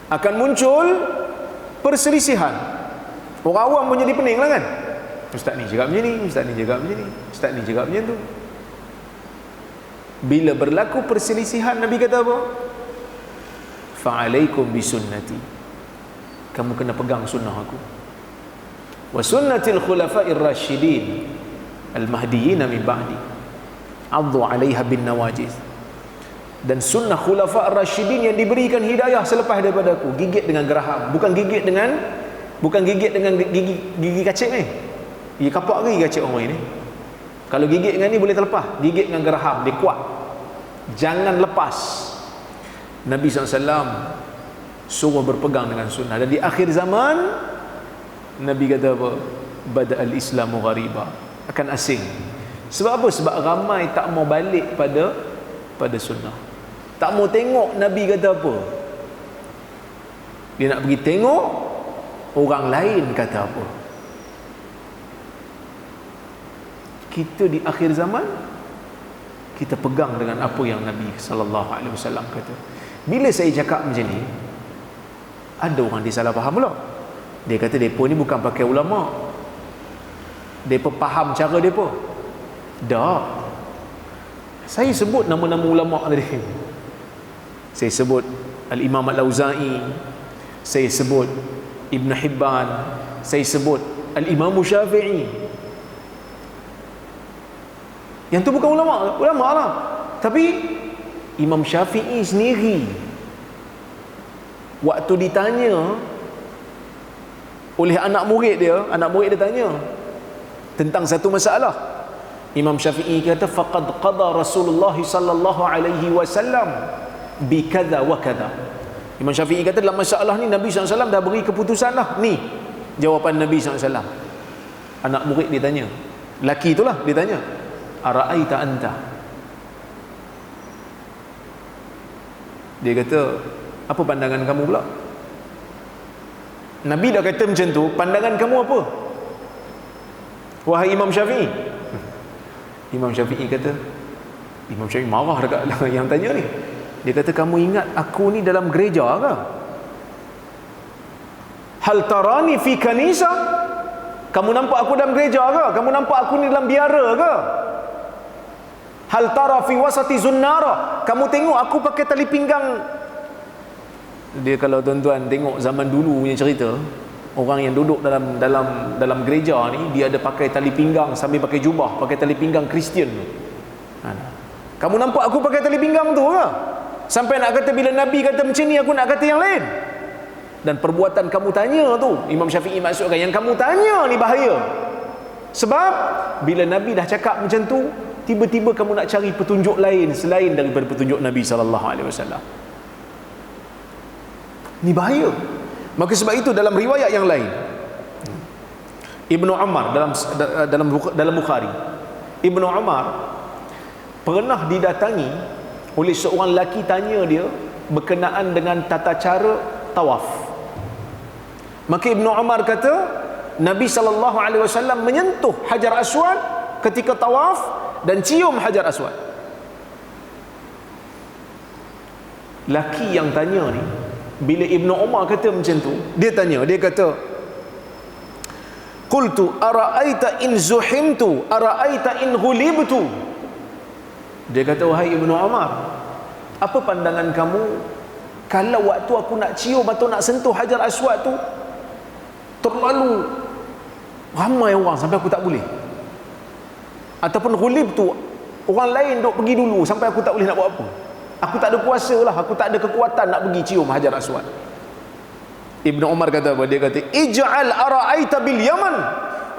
S1: akan muncul perselisihan. Orang awam pun jadi pening lah kan. Ustaz ni cakap macam ni, ustaz ni cakap macam ni, ustaz ni cakap macam tu. Bila berlaku perselisihan, Nabi kata apa? Fa'alaikum bisunnati, kamu kena pegang sunnah aku. Wa sunnatil khulafa'ir rasyidin al-mahdiyyin min ba'di 'addu 'alaiha bin nawajidh. Dan sunnah khulafa' ar-rasyidin yang diberikan hidayah selepas daripada aku, gigit dengan geraham, bukan gigit dengan gigi kacik ni. Gigi kapak ke gigi kacik orang ini? Kalau gigit dengan ni boleh terlepas, gigit dengan geraham, dia kuat. Jangan lepas. Nabi SAW suruh berpegang dengan sunnah. Dan di akhir zaman Nabi kata apa? Bada al-islamu ghariba, akan asing. Sebab apa? Sebab ramai tak mau balik pada sunnah. Tak mau tengok Nabi kata apa. Dia nak pergi tengok orang lain kata apa. Kita di akhir zaman, kita pegang dengan apa yang Nabi SAW kata. Bila saya cakap macam ni, ada orang dia salah faham pula. Dia kata depa ni bukan pakai ulama, depa faham cara depa. Tak. Saya sebut nama-nama ulama tadi. Saya sebut Al-Imam Al-Auza'i, saya sebut Ibn Hibban, saya sebut Al-Imam Syafi'i. Yang tu bukan ulama lah, tapi Imam Syafi'i sendiri waktu ditanya oleh anak murid dia tanya tentang satu masalah, Imam Syafi'i kata faqad qada Rasulullah sallallahu alaihi wasallam bi kadza wa kadza. Imam Syafi'i kata dalam masalah ni Nabi SAW dah beri keputusan lah. Ni jawapan Nabi SAW. Anak murid dia tanya, laki itulah dia tanya, ara'aita anta? Dia kata, apa pandangan kamu pula? Nabi dah kata macam tu, pandangan kamu apa? Wahai Imam Syafi'i. Imam Syafi'i kata, Imam Syafi'i marah dekat yang tanya ni. Dia kata, kamu ingat aku ni dalam gereja ke? Hal tarani fi kanisa? Kamu nampak aku dalam gereja ke? Kamu nampak aku ni dalam biara ke? Hal tara fi wasati zunnara? Kamu tengok aku pakai tali pinggang. Dia kalau tuan-tuan tengok zaman dulu punya cerita, orang yang duduk dalam gereja ni, dia ada pakai tali pinggang sambil pakai jubah, pakai tali pinggang Kristian. Kamu nampak aku pakai tali pinggang tu ke? Sampai nak kata bila Nabi kata macam ni, aku nak kata yang lain. Dan perbuatan kamu tanya tu, Imam Syafi'i maksudkan yang kamu tanya ni bahaya. Sebab bila Nabi dah cakap macam tu, tiba-tiba kamu nak cari petunjuk lain selain daripada petunjuk Nabi SAW. Ni bahaya. Maka sebab itu dalam riwayat yang lain, Ibnu Umar dalam Bukhari, Ibnu Umar pernah didatangi oleh seorang lelaki, tanya dia berkenaan dengan tata cara tawaf. Maka Ibnu Umar kata Nabi SAW menyentuh Hajar Aswad ketika tawaf dan cium Hajar Aswad. Laki yang tanya ni, bila Ibnu Umar kata macam tu, dia tanya, dia kata, qultu ara'aita in zuhimtu ara'aita in ghulibtu. Dia kata, wahai Ibnu Umar, apa pandangan kamu kalau waktu aku nak cium atau nak sentuh Hajar Aswad tu terlalu ramai orang sampai aku tak boleh, ataupun ghulib tu orang lain duk pergi dulu sampai aku tak boleh nak buat apa, aku tak ada kuasa lah, aku tak ada kekuatan nak pergi cium Hajar Aswad. Ibnu Umar kata apa? Dia kata, ij'al ara'aita bil Yaman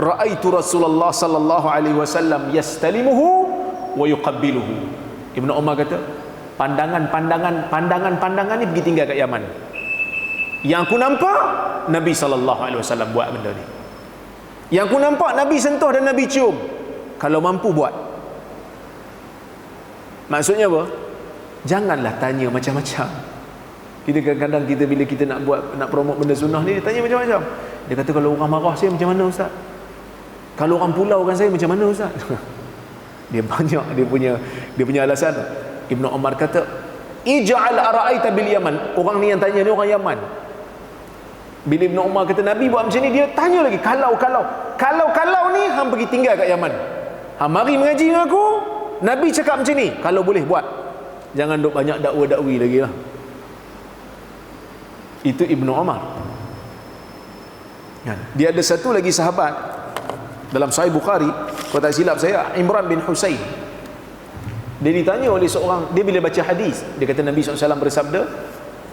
S1: ra'aitu Rasulullah sallallahu alaihi wasallam yastalimuhu wa yuqabbiluhu. Ibnu Umar kata, pandangan ni pergi tinggal kat Yaman. Yang aku nampak Nabi SAW buat benda ni. Yang aku nampak Nabi sentuh dan Nabi cium. Kalau mampu buat. Maksudnya apa? Janganlah tanya macam-macam. Kita kadang-kadang bila kita nak promote benda sunnah ni, dia tanya macam-macam. Dia kata, kalau orang marah saya macam mana ustaz? Kalau orang pulaukan saya macam mana ustaz? Dia banyak dia punya alasan. Ibnu Umar kata, ij'al ara'aita bil Yaman. Orang ni yang tanya ni orang Yaman. Bila Ibnu Umar kata Nabi buat macam ni, dia tanya lagi, kalau ni hang pergi tinggal kat Yaman, hang mari mengaji dengan aku, Nabi cakap macam ni, kalau boleh buat, jangan duk banyak dakwa-dakwi lagi lah. Itu Ibnu Umar. Dia ada satu lagi sahabat dalam Sahih Bukhari, kalau tak silap saya, Imran bin Husain. Dia ditanya oleh seorang, dia bila baca hadis, dia kata Nabi SAW bersabda,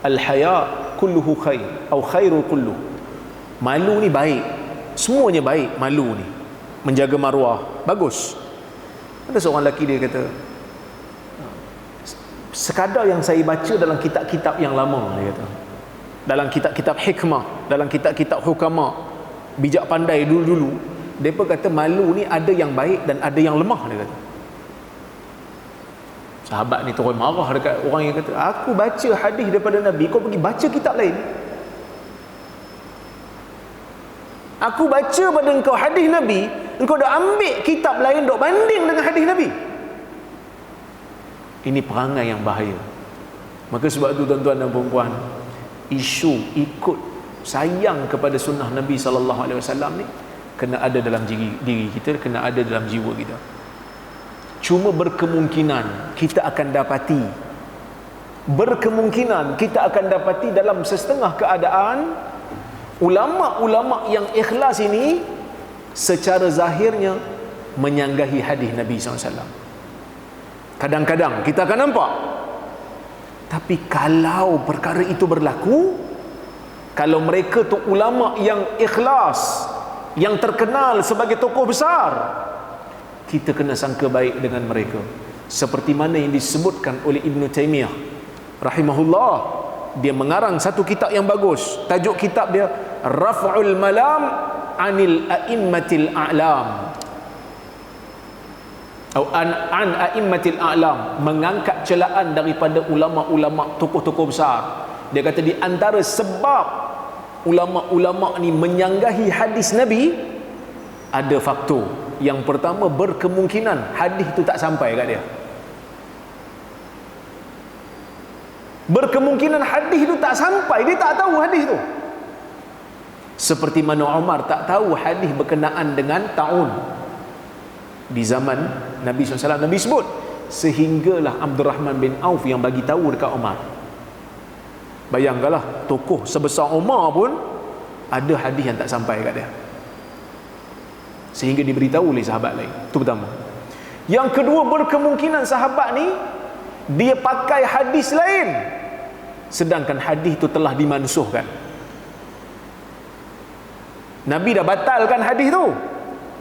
S1: al-haya kulluhu khair atau khairu kulluh. Malu ni baik, semuanya baik. Malu ni menjaga maruah, bagus. Ada seorang lelaki, dia kata, sekadar yang saya baca dalam kitab-kitab yang lama, dia kata, dalam kitab-kitab hikmah, dalam kitab-kitab hukama, bijak pandai dulu-dulu, mereka kata malu ni ada yang baik dan ada yang lemah, dia kata. Sahabat ni terus marah dekat orang yang kata, aku baca hadis daripada Nabi, kau pergi baca kitab lain. Aku baca pada engkau hadis Nabi, engkau dah ambil kitab lain dok banding dengan hadis Nabi. Ini perangai yang bahaya. Maka sebab itu tuan-tuan dan puan-puan, isu ikut sayang kepada sunnah Nabi SAW ni kena ada dalam diri kita, kena ada dalam jiwa kita. Cuma berkemungkinan kita akan dapati dalam setengah keadaan ulama-ulama yang ikhlas ini secara zahirnya menyanggahi hadis Nabi SAW. Kadang-kadang kita akan nampak Tapi kalau perkara itu berlaku, kalau mereka tu ulama yang ikhlas, yang terkenal sebagai tokoh besar, kita kena sangka baik dengan mereka, seperti mana yang disebutkan oleh Ibn Taymiyah rahimahullah. Dia mengarang satu kitab yang bagus, tajuk kitab dia Raf'ul Malam Anil A'immatil A'lam, atau an A'immatil A'lam, mengangkat celaan daripada ulama-ulama tokoh-tokoh besar. Dia kata di antara sebab ulama-ulama ni menyanggahi hadis Nabi, ada faktor. Yang pertama, berkemungkinan hadis tu tak sampai kat dia. Berkemungkinan hadis tu tak sampai, dia tak tahu hadis tu. Seperti mana Umar tak tahu hadis berkenaan dengan taun di zaman Nabi SAW. Nabi sebut, sehinggalah Abdul Rahman bin Auf yang bagi tahu dekat Umar. Bayangkanlah, tokoh sebesar Umar pun ada hadis yang tak sampai kat dia, sehingga diberitahu oleh sahabat lain. Itu pertama. Yang kedua, berkemungkinan sahabat ni dia pakai hadis lain, sedangkan hadis itu telah dimansuhkan. Nabi dah batalkan hadis tu,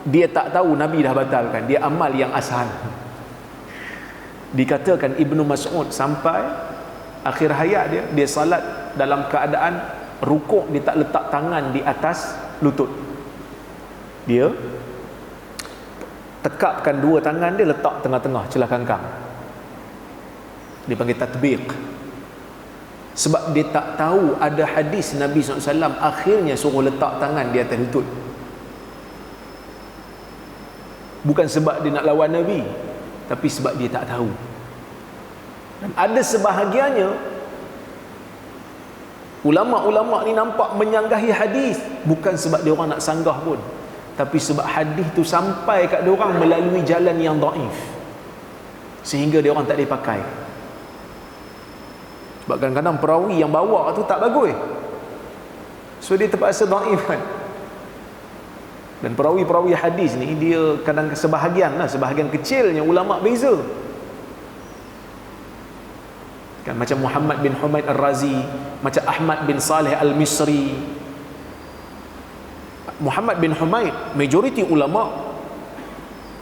S1: dia tak tahu Nabi dah batalkan, dia amal yang asal. Dikatakan Ibnu Mas'ud sampai akhir hayat dia salat dalam keadaan rukuk, dia tak letak tangan di atas lutut, dia tekapkan dua tangan dia, letak tengah-tengah celah kangkang. Dia panggil tatbiq. Sebab dia tak tahu ada hadis Nabi SAW akhirnya suruh letak tangan di atas lutut. Bukan sebab dia nak lawan Nabi, tapi sebab dia tak tahu. Dan ada sebahagiannya ulama-ulama ni nampak menyanggahi hadis, bukan sebab dia orang nak sanggah pun, tapi sebab hadis tu sampai kat dia orang melalui jalan yang dhaif, sehingga dia orang tak boleh pakai. Sebab kadang-kadang perawi yang bawa tu tak bagus, so dia terpaksa dhaif kan. Dan perawi-perawi hadis ni dia kadang sebahagian kecilnya ulama beza kan, macam Muhammad bin Humaid Al-Razi, macam Ahmad bin Saleh Al-Misri. Muhammad bin Humaid, majoriti ulama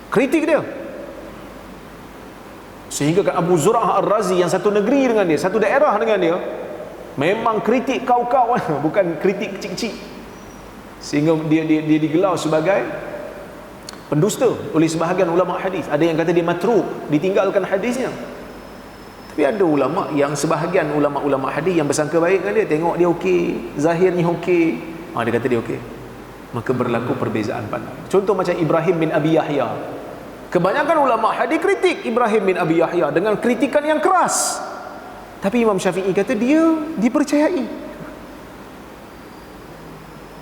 S1: kritik dia, sehingga kan Abu Zur'ah Ar-Razi yang satu negeri dengan dia, satu daerah dengan dia, memang kritik kau-kau, bukan kritik kecil-kecil, sehingga dia digelar sebagai pendusta oleh sebahagian ulama hadis. Ada yang kata dia matruk, ditinggalkan hadisnya. Tapi ada ulama yang sebahagian ulama-ulama hadis yang bersangka baik dengan dia, tengok dia okey, zahirnya okey, dia kata dia okey, maka berlaku perbezaan pandang. Contoh macam Ibrahim bin Abi Yahya, kebanyakan ulama hadis kritik Ibrahim bin Abi Yahya dengan kritikan yang keras, tapi Imam Syafi'i kata dia dipercayai.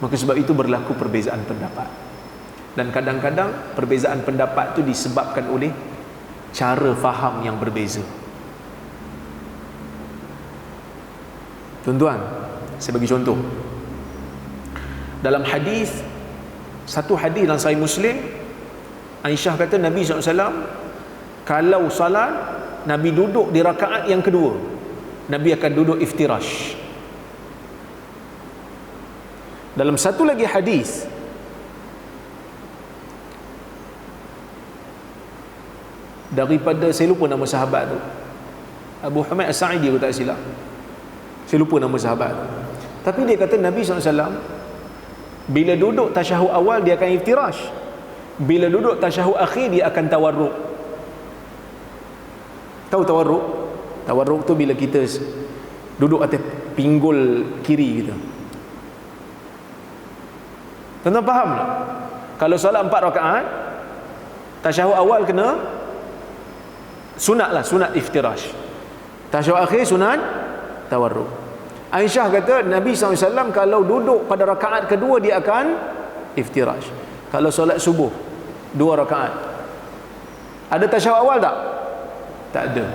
S1: Maka sebab itu berlaku perbezaan pendapat. Dan kadang-kadang perbezaan pendapat itu disebabkan oleh cara faham yang berbeza. Tuan-tuan, saya bagi contoh. Dalam hadis, satu hadis dalam Sahih Muslim, Aisyah kata Nabi SAW kalau salat, Nabi duduk di rakaat yang kedua, Nabi akan duduk iftirash. Dalam satu lagi hadis, daripada, saya lupa nama sahabat tu, Abu Humaid As-Sa'idi aku tak silap, saya lupa nama sahabat tu. Tapi dia kata Nabi SAW bila duduk tasyahud awal dia akan iftirash, bila duduk tasyahud akhir dia akan tawarruk. Tahu tawarruk? Tawarruk tu bila kita duduk atas pinggul kiri kita. Tuan-tuan faham tak? Kalau solat 4 rakaat, tasyahud awal kena sunat lah, sunat iftirash. Tasyahud akhir sunat tawarruk. Aisyah kata Nabi SAW kalau duduk pada rakaat kedua dia akan iftirash. Kalau solat subuh 2 rakaat, ada tasyahud awal tak? Tak ada.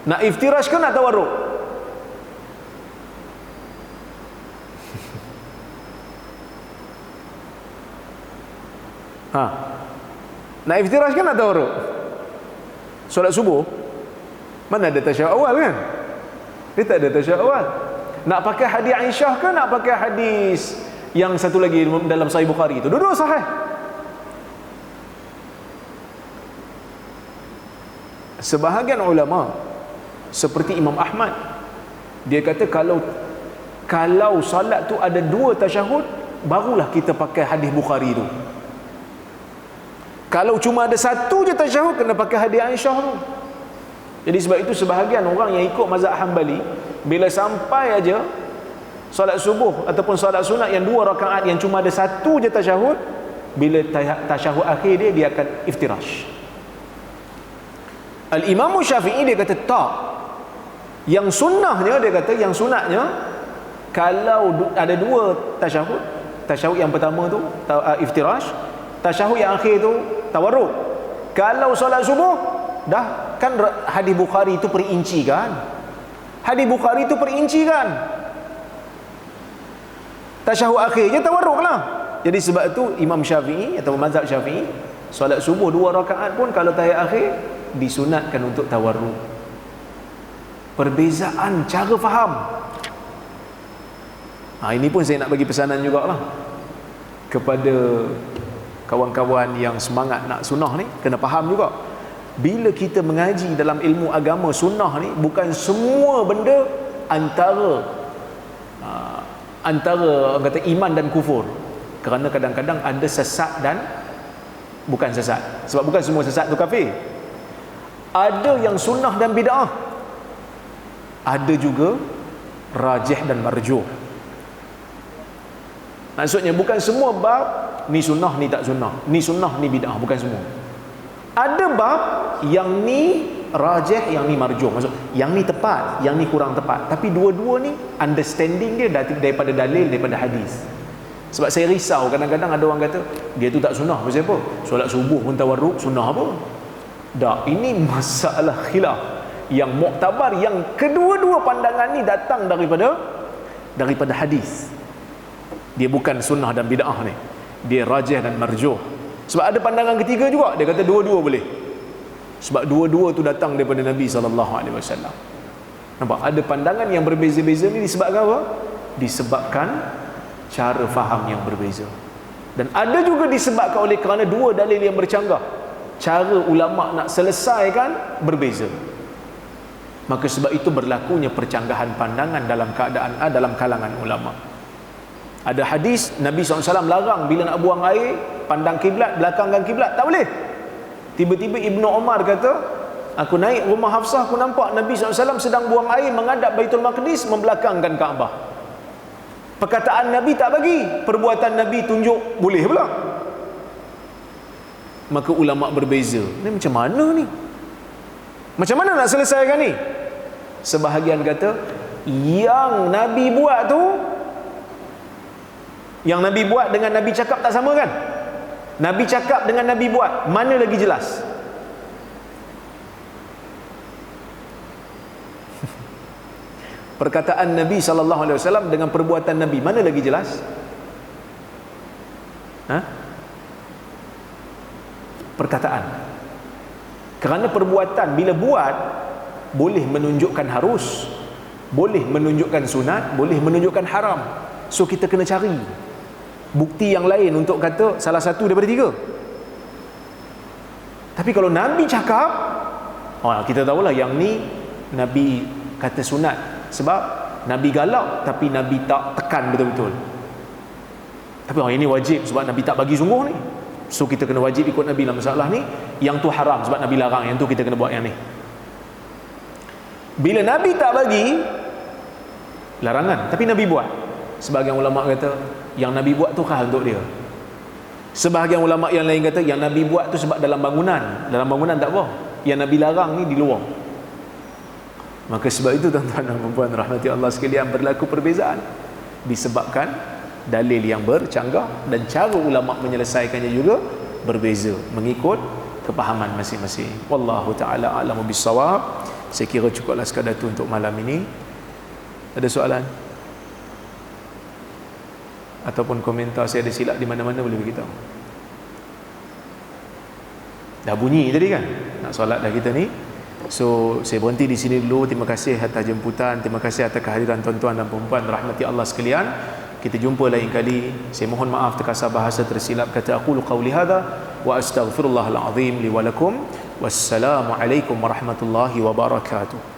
S1: Nak iftirash ke nak tawarruk? Nak iftirash kan nak tawarruk? Solat subuh mana ada tasyahud awal kan? Dia tak ada tasyahud awal. Nak pakai hadis Aisyah ke nak pakai hadis yang satu lagi dalam Sahih Bukhari itu? Dua-dua sahih. Sebahagian ulama seperti Imam Ahmad, dia kata kalau salat tu ada dua tasyahud, barulah kita pakai hadis Bukhari tu. Kalau cuma ada satu je tasyahud, kena pakai hadis Aisyah tu. Jadi sebab itu sebahagian orang yang ikut mazhab Hanbali, bila sampai aja solat subuh ataupun solat sunat yang 2 rakaat yang cuma ada satu je tasyahud, bila tasyahud akhir dia akan iftirash. Al-Imam Syafi'i dia kata tak. Yang sunnahnya, dia kata yang sunatnya, kalau ada 2 tasyahud, tasyahud yang pertama tu iftirash, tasyahud yang akhir tu tawarruk. Kalau solat subuh, dah kan hadis Bukhari itu perinci kan? Hadis Bukhari itu perinci kan? Tasyahud akhir je tawarruk lah. Jadi sebab itu Imam Syafi'i atau mazhab Syafi'i, solat subuh 2 rakaat pun kalau tahiyat akhir disunatkan untuk tawarruk. Perbezaan cara faham. Ini pun saya nak bagi pesanan jugalah kepada kawan-kawan yang semangat nak sunnah ni, kena faham juga. Bila kita mengaji dalam ilmu agama sunnah ni, bukan semua benda antara orang kata iman dan kufur. Kerana kadang-kadang ada sesat dan bukan sesat. Sebab bukan semua sesat tu kafir. Ada yang sunnah dan bid'ah. Ada juga rajih dan marjuh. Maksudnya bukan semua bab ni sunnah ni tak sunnah, ni sunnah ni bid'ah, bukan semua. Ada bab yang ni rajih, yang ni marjuh. Maksud yang ni tepat, yang ni kurang tepat. Tapi dua-dua ni understanding dia daripada dalil, daripada hadis. Sebab saya risau kadang-kadang ada orang kata dia tu tak sunnah. Pasal apa? Solat subuh pun tawarruk, sunnah apa? Tak, ini masalah khilaf yang muktabar, yang kedua-dua pandangan ni datang daripada hadis. Dia bukan sunnah dan bid'ah ni, dia rajih dan marjuh. Sebab ada pandangan ketiga juga, dia kata dua-dua boleh. Sebab dua-dua tu datang daripada Nabi SAW. Nampak? Ada pandangan yang berbeza-beza ni disebabkan apa? Disebabkan cara faham yang berbeza. Dan ada juga disebabkan oleh kerana dua dalil yang bercanggah. Cara ulama' nak selesaikan berbeza. Maka sebab itu berlakunya percanggahan pandangan dalam kalangan ulama'. Ada hadis Nabi SAW larang bila nak buang air, pandang kiblat, belakangkan kiblat, tak boleh. Tiba-tiba Ibnu Umar kata, aku naik rumah Hafsah, aku nampak Nabi SAW sedang buang air menghadap Baitul Maqdis, membelakangkan Kaabah. Perkataan Nabi tak bagi, perbuatan Nabi tunjuk boleh pula. Maka ulama' berbeza. Ni macam mana ni? Macam mana nak selesaikan ni? Sebahagian kata yang Nabi buat tu, yang Nabi buat dengan Nabi cakap tak sama kan? Nabi cakap dengan Nabi buat, mana lagi jelas? Perkataan Nabi SAW dengan perbuatan Nabi, mana lagi jelas? Perkataan. Kerana perbuatan bila buat boleh menunjukkan harus, boleh menunjukkan sunat, boleh menunjukkan haram. So kita kena cari bukti yang lain untuk kata salah satu daripada 3. Tapi kalau Nabi cakap, kita tahulah yang ni Nabi kata sunat sebab Nabi galak, tapi Nabi tak tekan betul-betul. Tapi ini wajib sebab Nabi tak bagi sungguh ni. So kita kena wajib ikut Nabi dalam masalah ni. Yang tu haram sebab Nabi larang, yang tu kita kena buat yang ni. Bila Nabi tak bagi, larangan, tapi Nabi buat. Sebahagian ulama' kata yang Nabi buat tu khas untuk dia. Sebahagian ulama' yang lain kata yang Nabi buat tu sebab dalam bangunan. Dalam bangunan tak apa. Yang Nabi larang ni di luar. Maka sebab itu tuan-tuan dan puan-puan rahmati Allah sekalian, berlaku perbezaan disebabkan dalil yang bercanggah, dan cara ulama' menyelesaikannya juga berbeza mengikut kepahaman masing-masing. Wallahu ta'ala a'lamu bis-shawab. Saya kira cukuplah sekadar itu untuk malam ini. Ada soalan? Ataupun komentar saya ada silap di mana-mana, boleh beritahu. Dah bunyi tadi kan? Nak solat dah kita ni. So saya berhenti di sini dulu. Terima kasih atas jemputan, terima kasih atas kehadiran tuan-tuan dan puan-puan rahmati Allah sekalian. Kita jumpa lain kali. Saya mohon maaf terkasar bahasa tersilap kata. Aqulu qawli hadha wa astaghfirullahal azim li wa lakum. Wassalamualaikum warahmatullahi wabarakatuh.